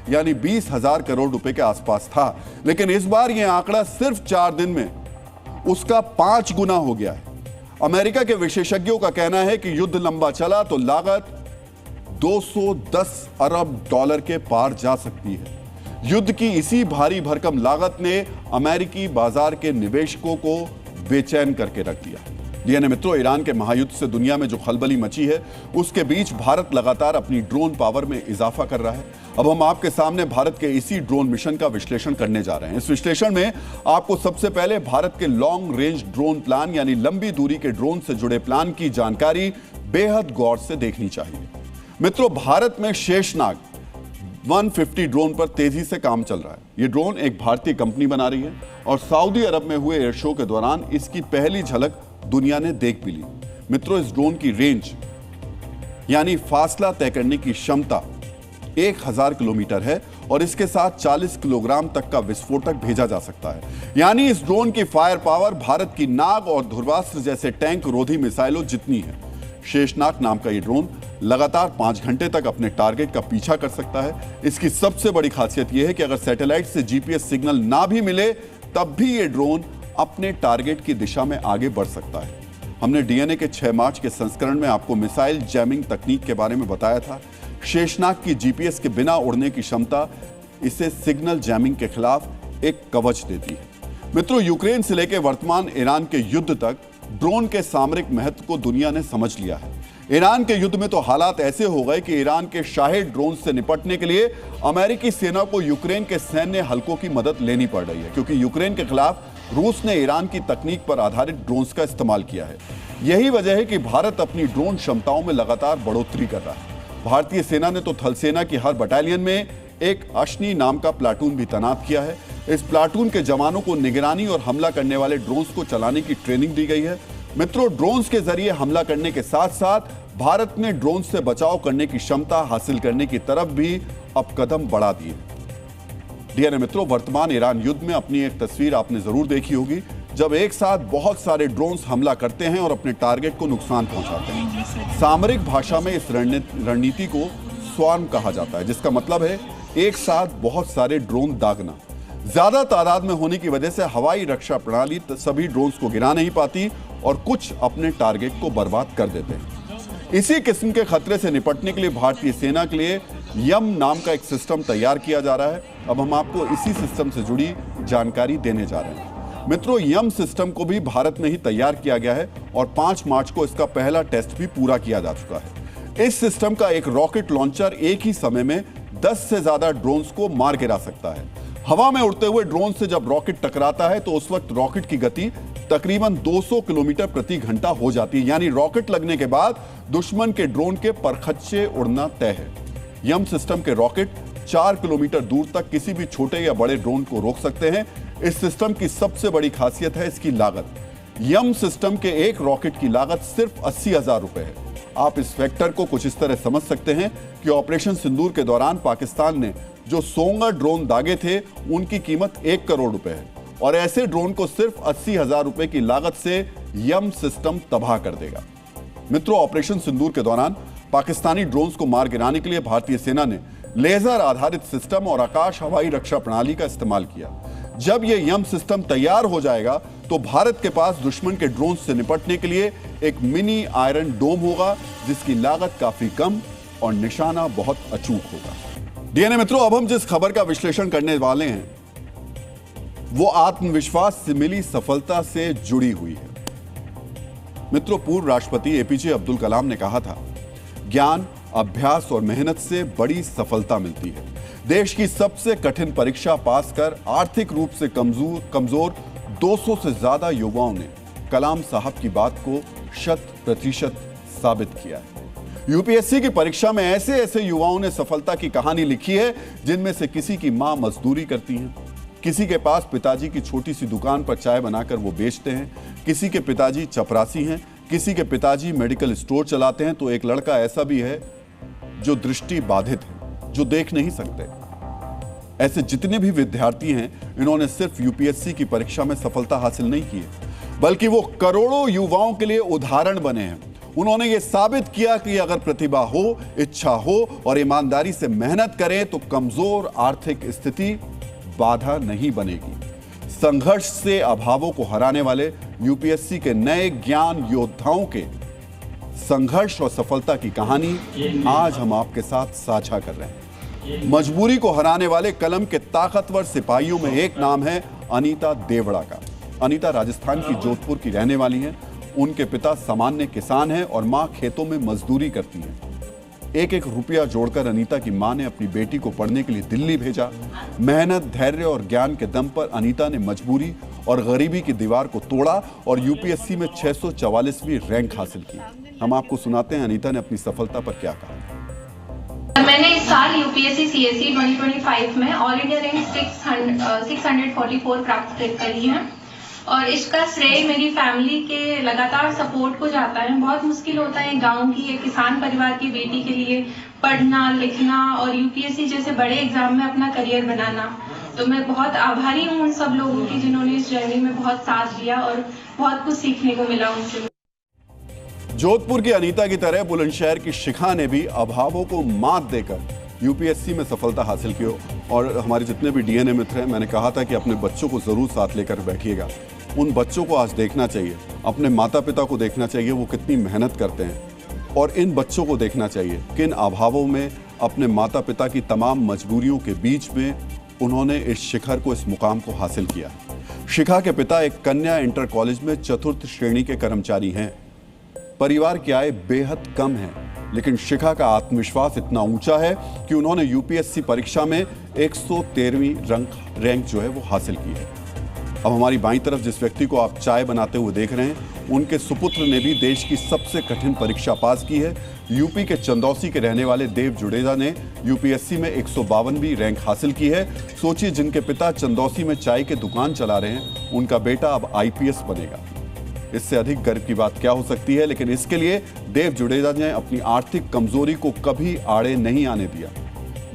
यानी 20,000 करोड़ रुपए के आसपास था, लेकिन इस बार यह आंकड़ा सिर्फ 4 दिन में उसका 5 गुना हो गया है। अमेरिका के विशेषज्ञों का कहना है कि युद्ध लंबा चला तो लागत 210 अरब डॉलर के पार जा सकती है। युद्ध की इसी भारी भरकम लागत ने अमेरिकी बाजार के निवेशकों को बेचैन करके रख दिया। डीएनए मित्रों, ईरान के महायुद्ध से दुनिया में जो खलबली मची है, उसके बीच भारत लगातार अपनी ड्रोन पावर में इजाफा कर रहा है। अब हम आपके सामने भारत के इसी ड्रोन मिशन का विश्लेषण करने जा रहे हैं। इस विश्लेषण में आपको सबसे पहले भारत के लॉन्ग रेंज ड्रोन प्लान यानी लंबी दूरी के ड्रोन से जुड़े प्लान की जानकारी बेहद गौर से देखनी चाहिए। मित्रों, भारत में शेषनाग 150 ड्रोन पर तेजी से काम चल रहा है। यह ड्रोन एक भारतीय कंपनी बना रही है और सऊदी अरब में हुए एयर शो के दौरान इसकी पहली झलक दुनिया ने देख भी ली। मित्रों, इस ड्रोन की रेंज यानी फासला तय करने की क्षमता 1000 किलोमीटर है और इसके साथ 40 किलोग्राम तक का विस्फोटक भेजा जा सकता है। यानी इस ड्रोन की फायर पावर भारत की नाग और ध्रुवास्त्र जैसे टैंक रोधी मिसाइलों जितनी है। शेषनाग नाम का यह ड्रोन लगातार 5 घंटे तक अपने टारगेट का पीछा कर सकता है। इसकी सबसे बड़ी खासियत यह है कि अगर सैटेलाइट से जीपीएस सिग्नल ना भी मिले तब भी यह ड्रोन अपने टारगेट की दिशा में आगे बढ़ सकता है। हमने डीएनए के 6 मार्च के संस्करण में आपको मिसाइल जैमिंग तकनीक के बारे में बताया था। शेषनाग की जीपीएस के बिना उड़ने की क्षमता इसे सिग्नल जैमिंग के खिलाफ एक कवच देती है। मित्रों, यूक्रेन से लेकर वर्तमान ईरान के युद्ध तक ड्रोन के सामरिक महत्व को दुनिया ने समझ लिया है। ईरान के युद्ध में तो हालात ऐसे हो गए कि ईरान के शाहिद ड्रोन से निपटने के लिए अमेरिकी सेना को यूक्रेन के सैन्य हल्कों की मदद लेनी पड़ रही है, क्योंकि यूक्रेन के खिलाफ रूस ने ईरान की तकनीक पर आधारित ड्रोन्स का इस्तेमाल किया है। यही वजह है कि भारत अपनी ड्रोन क्षमताओं में लगातार बढ़ोतरी कर रहा है। भारतीय सेना ने तो थल सेना की हर बटालियन में एक अश्नी नाम का प्लाटून भी तैनात किया है। इस प्लाटून के जवानों को निगरानी और हमला करने वाले ड्रोन्स को चलाने की ट्रेनिंग दी गई है। मित्रों, ड्रोन्स के जरिए हमला करने के साथ साथ भारत ने ड्रोन से बचाव करने की क्षमता हासिल करने की तरफ भी अब कदम बढ़ा दिए। डीएनए मित्रों, वर्तमान ईरान युद्ध में अपनी एक तस्वीर आपने जरूर देखी होगी, जब एक साथ बहुत सारे ड्रोन्स हमला करते हैं और अपने टारगेट को नुकसान पहुंचाते हैं। सामरिक भाषा में इस रणनीति को स्वार्म कहा जाता है, जिसका मतलब है एक साथ बहुत सारे ड्रोन दागना। ज्यादा तादाद में होने की वजह से हवाई रक्षा प्रणाली सभी ड्रोन्स को गिरा नहीं पाती और कुछ अपने टारगेट को बर्बाद कर देते हैं। इसी किस्म के खतरे से निपटने के लिए भारतीय सेना के लिए यम नाम का एक सिस्टम तैयार किया जा रहा है। अब हम आपको इसी सिस्टम से जुड़ी जानकारी देने जा रहे हैं। मित्रों, यम सिस्टम को भी भारत में ही तैयार किया गया है और 5 मार्च को इसका पहला टेस्ट भी पूरा किया जा चुका है। इस सिस्टम का एक रॉकेट लॉन्चर एक ही समय में 10 से ज्यादा ड्रोन्स को मार गिरा सकता है। हवा में उड़ते हुए ड्रोन से जब रॉकेट टकराता है तो उस वक्त रॉकेट की गति तकरीबन 200 किलोमीटर प्रति घंटा हो जाती है, यानी रॉकेट लगने के बाद दुश्मन के ड्रोन के परखच्चे उड़ना तय है। यम सिस्टम के रॉकेट 4 किलोमीटर दूर तक किसी भी छोटे या बड़े ड्रोन को रोक सकते हैं। इस सिस्टम की सबसे बड़ी खासियत है इसकी लागत। यम सिस्टम के एक रॉकेट की लागत सिर्फ 80,000 रुपए है। आप इस फैक्टर को कुछ इस तरह समझ सकते हैं कि ऑपरेशन सिंदूर के दौरान पाकिस्तान ने जो सोंगा ड्रोन दागे थे उनकी कीमत 1 करोड़ रुपए है और ऐसे ड्रोन को सिर्फ 80,000 रुपए की लागत से यम सिस्टम तबाह कर देगा। मित्रों, ऑपरेशन सिंदूर के दौरान पाकिस्तानी ड्रोन्स को मार गिराने के लिए भारतीय सेना ने लेजर आधारित सिस्टम और आकाश हवाई रक्षा प्रणाली का इस्तेमाल किया। जब यह यम सिस्टम तैयार हो जाएगा तो भारत के पास दुश्मन के ड्रोन से निपटने के लिए एक मिनी आयरन डोम होगा, जिसकी लागत काफी कम और निशाना बहुत अचूक होगा। डीएनए मित्रों, अब हम जिस खबर का विश्लेषण करने वाले हैं वो आत्मविश्वास से मिली सफलता से जुड़ी हुई है। मित्रों, पूर्व राष्ट्रपति एपीजे अब्दुल कलाम ने कहा था, ज्ञान, अभ्यास और मेहनत से बड़ी सफलता मिलती है। देश की सबसे कठिन परीक्षा पास कर आर्थिक रूप से कमजोर 200 से ज्यादा युवाओं ने कलाम साहब की बात को 100% साबित किया है। यूपीएससी की परीक्षा में ऐसे ऐसे युवाओं ने सफलता की कहानी लिखी है, जिनमें से किसी की मां मजदूरी करती हैं, किसी के पास पिताजी की छोटी सी दुकान पर चाय बनाकर वो बेचते हैं, किसी के पिताजी चपरासी हैं, किसी के पिताजी मेडिकल स्टोर चलाते हैं, तो एक लड़का ऐसा भी है जो दृष्टि बाधित है, जो देख नहीं सकते। ऐसे जितने भी विद्यार्थी हैं, इन्होंने सिर्फ यूपीएससी की परीक्षा में सफलता हासिल नहीं की है, बल्कि वो करोड़ों युवाओं के लिए उदाहरण बने हैं। उन्होंने ये साबित किया कि अगर प्रतिभा हो, इच्छा हो और ईमानदारी से मेहनत करें तो कमजोर आर्थिक स्थिति बाधा नहीं बनेगी। संघर्ष से अभावों को हराने वाले यूपीएससी के नए ज्ञान योद्धाओं के संघर्ष और सफलता की कहानी आज हम आपके साथ साझा कर रहे हैं। मजबूरी को हराने वाले कलम के ताकतवर सिपाहियों में एक नाम है अनीता देवड़ा का। अनीता राजस्थान की जोधपुर की रहने वाली हैं। उनके पिता सामान्य किसान हैं और मां खेतों में मजदूरी करती हैं। एक एक रुपया जोड़कर अनीता की मां ने अपनी बेटी को पढ़ने के लिए दिल्ली भेजा। मेहनत, धैर्य और ज्ञान के दम पर अनीता ने मजबूरी और गरीबी की दीवार को तोड़ा और यूपीएससी में 644वीं रैंक हासिल की। हम आपको सुनाते हैं अनीता ने अपनी सफलता पर क्या कहा।
मैंने इस साल यूपीएससी सीएसई 2025 में ऑल इंडिया रैंक 644 प्राप्त करी है और इसका श्रेय मेरी फैमिली के लगातार सपोर्ट को जाता है। बहुत मुश्किल होता है गांव की एक किसान परिवार की बेटी के लिए पढ़ना, लिखना और यूपीएससी जैसे बड़े एग्जाम में अपना करियर बनाना। तो मैं बहुत आभारी हूँ उन सब लोगों की जिन्होंने इस जर्नी में बहुत साथ दिया और बहुत कुछ सीखने को मिला उनसे।
जोधपुर की अनीता की तरह बुलंदशहर की शिखा ने भी अभावों को मात देकर यूपीएससी में सफलता हासिल की। और हमारे जितने भी डीएनए मित्र हैं, मैंने कहा था कि अपने बच्चों को जरूर साथ लेकर बैठिएगा। उन बच्चों को आज देखना चाहिए, अपने माता पिता को देखना चाहिए वो कितनी मेहनत करते हैं, और इन बच्चों को देखना चाहिए किन अभावों में अपने माता पिता की तमाम मजबूरियों के बीच में उन्होंने इस शिखर को, इस मुकाम को हासिल किया। शिखा के पिता एक कन्या इंटर कॉलेज में 4th श्रेणी के कर्मचारी हैं, परिवार की आय बेहद कम है, लेकिन शिखा का आत्मविश्वास इतना ऊंचा है कि उन्होंने यूपीएससी परीक्षा में 113वीं रैंक जो है वो हासिल की है। अब हमारी बाईं तरफ जिस व्यक्ति को आप चाय बनाते हुए देख रहे हैं, उनके सुपुत्र ने भी देश की सबसे कठिन परीक्षा पास की है। यूपी के चंदौसी के रहने वाले देव जुडेजा ने यूपीएससी में 152वीं रैंक हासिल की है। सोचिए, जिनके पिता चंदौसी में चाय की दुकान चला रहे हैं, उनका बेटा अब आईपीएस बनेगा। इससे अधिक गर्व की बात क्या हो सकती है। लेकिन इसके लिए देव जुडेजा ने अपनी आर्थिक कमजोरी को कभी आड़े नहीं आने दिया।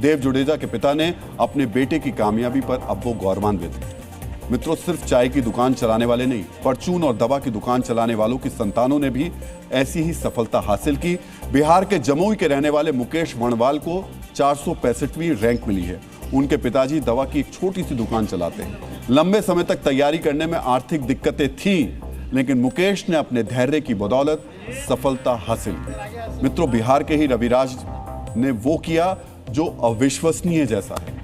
देव जुडेजा के पिता ने अपने बेटे की कामयाबी पर अब वो गौरवान्वित हैं। मित्रों, सिर्फ चाय की दुकान चलाने वाले नहीं, परचून और दवा की दुकान चलाने वालों की संतानों ने भी ऐसी ही सफलता हासिल की। बिहार के जमुई के रहने वाले मुकेश वर्णवाल को 465वीं रैंक मिली है। उनके पिताजी दवा की एक छोटी सी दुकान चलाते हैं। लंबे समय तक तैयारी करने में आर्थिक दिक्कतें थीं, लेकिन मुकेश ने अपने धैर्य की बदौलत सफलता हासिल की। मित्रों, बिहार के ही रविराज ने वो किया जो अविश्वसनीय जैसा है।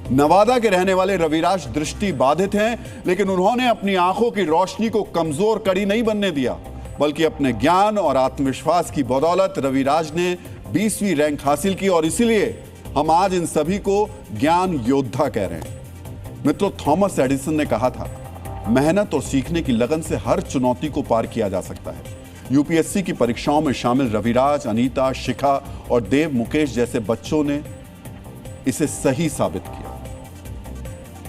नवादा के रहने वाले रविराज दृष्टि बाधित हैं, लेकिन उन्होंने अपनी आंखों की रोशनी को कमजोर कड़ी नहीं बनने दिया, बल्कि अपने ज्ञान और आत्मविश्वास की बदौलत रविराज ने 20वीं रैंक हासिल की। और इसीलिए हम आज इन सभी को ज्ञान योद्धा कह रहे हैं। मित्रों, थॉमस एडिसन ने कहा था, मेहनत और सीखने की लगन से हर चुनौती को पार किया जा सकता है। यूपीएससी की परीक्षाओं में शामिल रविराज, अनीता, शिखा और देव मुकेश जैसे बच्चों ने इसे सही साबित किया।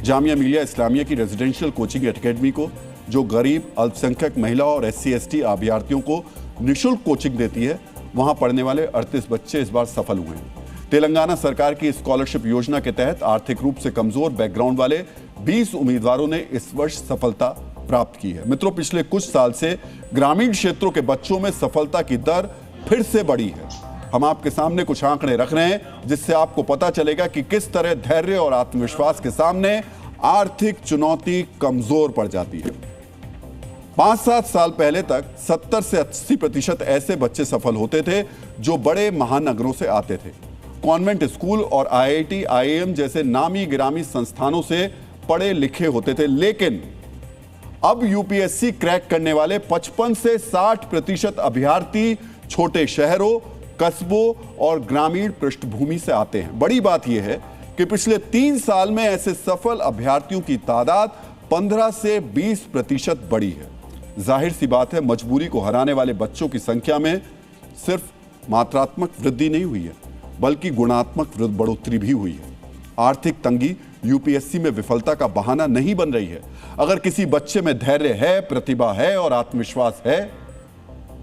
जामिया मिलिया इस्लामिया की रेजिडेंशियल कोचिंग एकेडमी को, जो गरीब, अल्पसंख्यक महिला और SC/ST अभ्यर्थियों को निःशुल्क कोचिंग देती है, वहां पढ़ने वाले 38 बच्चे इस बार सफल हुए हैं। तेलंगाना सरकार की स्कॉलरशिप योजना के तहत आर्थिक रूप से कमजोर बैकग्राउंड वाले 20 उम्मीदवारों ने इस वर्ष सफलता प्राप्त की है। मित्रों, पिछले कुछ साल से ग्रामीण क्षेत्रों के बच्चों में सफलता की दर फिर से बढ़ी है। हम आपके सामने कुछ आंकड़े रख रहे हैं, जिससे आपको पता चलेगा कि किस तरह धैर्य और आत्मविश्वास के सामने आर्थिक चुनौती कमजोर पड़ जाती है। 5-7 साल पहले तक 70 से 80% ऐसे बच्चे सफल होते थे जो बड़े महानगरों से आते थे। कॉन्वेंट स्कूल और IIT, IIM जैसे नामी गिरामी संस्थानों से पढ़े लिखे होते थे। लेकिन अब यूपीएससी क्रैक करने वाले 55 से 60% अभ्यर्थी छोटे शहरों, कस्बों और ग्रामीण पृष्ठभूमि से आते हैं। बड़ी बात यह है कि पिछले 3 साल में ऐसे सफल अभ्यर्थियों की तादाद 15 से 20% बढ़ी है। जाहिर सी बात है, मजबूरी को हराने वाले बच्चों की संख्या में सिर्फ मात्रात्मक वृद्धि नहीं हुई है, बल्कि गुणात्मक बढ़ोतरी भी हुई है। आर्थिक तंगी यूपीएससी में विफलता का बहाना नहीं बन रही है। अगर किसी बच्चे में धैर्य है, प्रतिभा है और आत्मविश्वास है,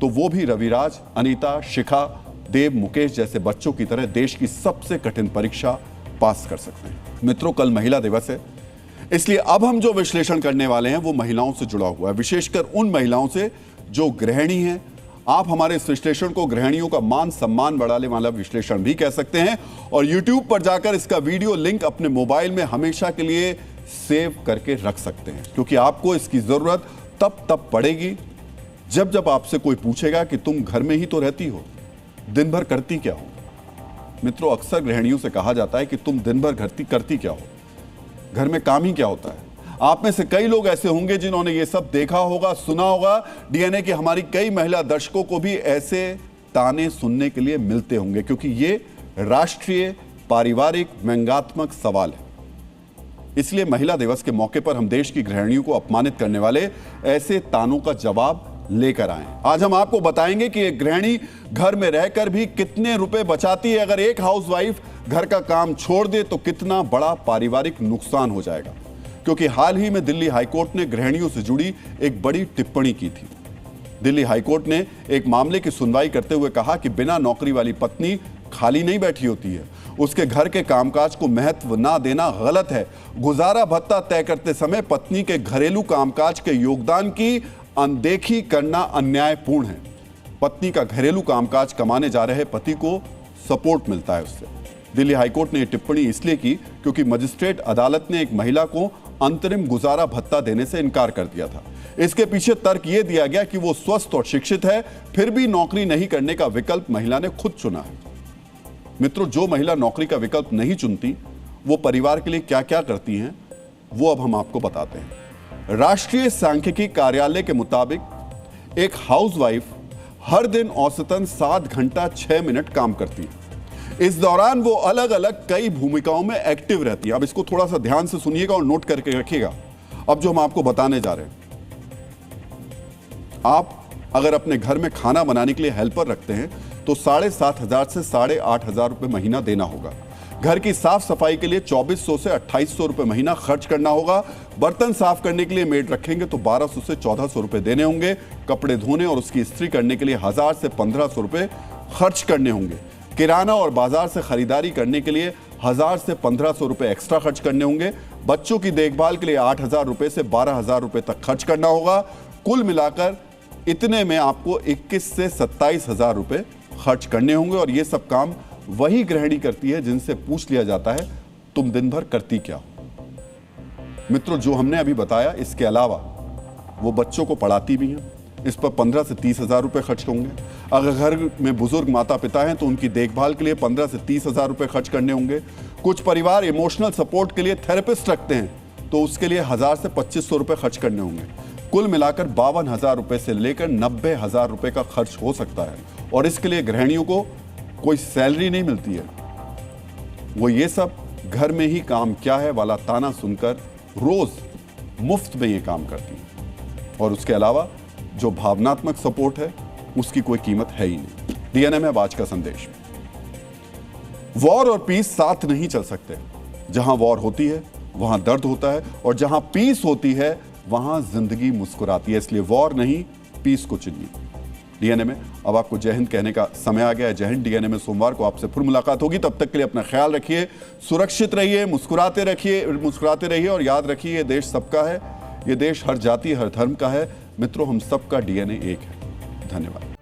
तो वो भी रविराज, अनीता, शिखा, देव, मुकेश जैसे बच्चों की तरह देश की सबसे कठिन परीक्षा पास कर सकते हैं। मित्रों, कल महिला दिवस है, इसलिए अब हम जो विश्लेषण करने वाले हैं वो महिलाओं से जुड़ा हुआ है, विशेषकर उन महिलाओं से जो गृहिणी हैं। आप हमारे इस विश्लेषण को गृहिणियों का मान सम्मान बढ़ाने वाला विश्लेषण भी कह सकते हैं। और YouTube पर जाकर इसका वीडियो लिंक अपने मोबाइल में हमेशा के लिए सेव करके रख सकते हैं, क्योंकि आपको इसकी जरूरत तब पड़ेगी जब आपसे कोई पूछेगा कि तुम घर में ही तो रहती हो, दिन भर करती क्या हो। मित्रों, अक्सर गृहिणियों से कहा जाता है कि तुम दिन भर करती क्या हो, घर में काम ही क्या होता है। आप में से कई लोग ऐसे होंगे जिन्होंने ये सब देखा होगा, सुना होगा। DNA की हमारी कई महिला दर्शकों को भी ऐसे ताने सुनने के लिए मिलते होंगे, क्योंकि ये राष्ट्रीय पारिवारिक व्यंग्यात्मक सवाल है। इसलिए महिला दिवस के मौके पर हम देश की गृहिणियों को अपमानित करने वाले ऐसे तानों का जवाब लेकर आए। आज हम आपको बताएंगे कि एक गृहिणी घर में रहकर भी कितने रुपए बचाती है। अगर एक हाउसवाइफ घर का काम छोड़ दे तो कितना बड़ा पारिवारिक नुकसान हो जाएगा। क्योंकि हाल ही में दिल्ली हाईकोर्ट ने गृहिणियों से जुड़ी एक बड़ी टिप्पणी की थी। दिल्ली हाईकोर्ट ने एक मामले की सुनवाई करते हुए कहा कि बिना नौकरी वाली पत्नी खाली नहीं बैठी होती है, उसके घर के कामकाज को महत्व ना देना गलत है। गुजारा भत्ता तय करते समय पत्नी के घरेलू कामकाज के योगदान की अनदेखी करना अन्यायपूर्ण है। पत्नी का घरेलू कामकाज कमाने जा रहे पति को सपोर्ट मिलता है उससे। दिल्ली हाईकोर्ट ने यह टिप्पणी इसलिए की क्योंकि मजिस्ट्रेट अदालत ने एक महिला को अंतरिम गुजारा भत्ता देने से इनकार कर दिया था। इसके पीछे तर्क यह दिया गया कि वो स्वस्थ और शिक्षित है, फिर भी नौकरी नहीं करने का विकल्प महिला ने खुद चुना है। मित्रों, जो महिला नौकरी का विकल्प नहीं चुनती वो परिवार के लिए क्या क्या करती हैं, वो अब हम आपको बताते हैं। राष्ट्रीय सांख्यिकी कार्यालय के मुताबिक एक हाउसवाइफ हर दिन औसतन 7 घंटा 6 मिनट काम करती है। इस दौरान वो अलग अलग कई भूमिकाओं में एक्टिव रहती है। अब इसको थोड़ा सा ध्यान से सुनिएगा और नोट करके रखिएगा। अब जो हम आपको बताने जा रहे हैं, आप अगर अपने घर में खाना बनाने के लिए हेल्पर रखते हैं तो 7,500 से 8,500 रुपए महीना देना होगा। घर की साफ सफाई के लिए 2,400 से 2,800 रुपए महीना खर्च करना होगा। बर्तन साफ करने के लिए मेड रखेंगे तो 1,200 से 1,400 रुपए देने होंगे। कपड़े धोने और उसकी इस्त्री करने के लिए 1,000 से 1,500 रुपए खर्च करने होंगे। किराना और बाजार से खरीदारी करने के लिए 1,000 से 1,500 रुपए एक्स्ट्रा खर्च करने होंगे। बच्चों की देखभाल के लिए 8,000 रुपए से 12,000 रुपए तक खर्च करना होगा। कुल मिलाकर इतने में आपको 21 से 27,000 रुपए खर्च करने होंगे। और ये सब काम वही गृहिणी करती है जिनसे पूछ लिया जाता है तुम दिन भर करती क्या हो। मित्रों, जो हमने अभी बताया, इसके अलावा वो बच्चों को पढ़ाती भी हैं। इस पर 15 से 30,000 रुपए खर्च होंगे। अगर घर में बुजुर्ग माता पिता हैं तो उनकी देखभाल के लिए 15 से 30,000 रुपए खर्च करने होंगे। कुछ परिवार इमोशनल सपोर्ट के लिए थेरेपिस्ट रखते हैं तो उसके लिए 1,000 से 2,500 रुपए खर्च करने होंगे। कुल मिलाकर 52,000 रुपए से लेकर 90,000 रुपए का खर्च हो सकता है। और इसके लिए गृहिणियों को कोई सैलरी नहीं मिलती है। वो ये सब घर में ही काम क्या है वाला ताना सुनकर रोज मुफ्त में ये काम करती है। और उसके अलावा जो भावनात्मक सपोर्ट है उसकी कोई कीमत है ही नहीं। डीएनए में अब आज का संदेश, वॉर और पीस साथ नहीं चल सकते। जहां वॉर होती है वहां दर्द होता है और जहां पीस होती है वहां जिंदगी मुस्कुराती है। इसलिए वॉर नहीं, पीस को चुनिए। डीएनए में अब आपको जय हिंद कहने का समय आ गया है। जय हिंद। डीएनए में सोमवार को आपसे फिर मुलाकात होगी। तब तक के लिए अपना ख्याल रखिए, सुरक्षित रहिए, मुस्कुराते रहिए और याद रखिए ये देश सबका है। ये देश हर जाति हर धर्म का है। मित्रों, हम सबका डीएनए एक है। धन्यवाद।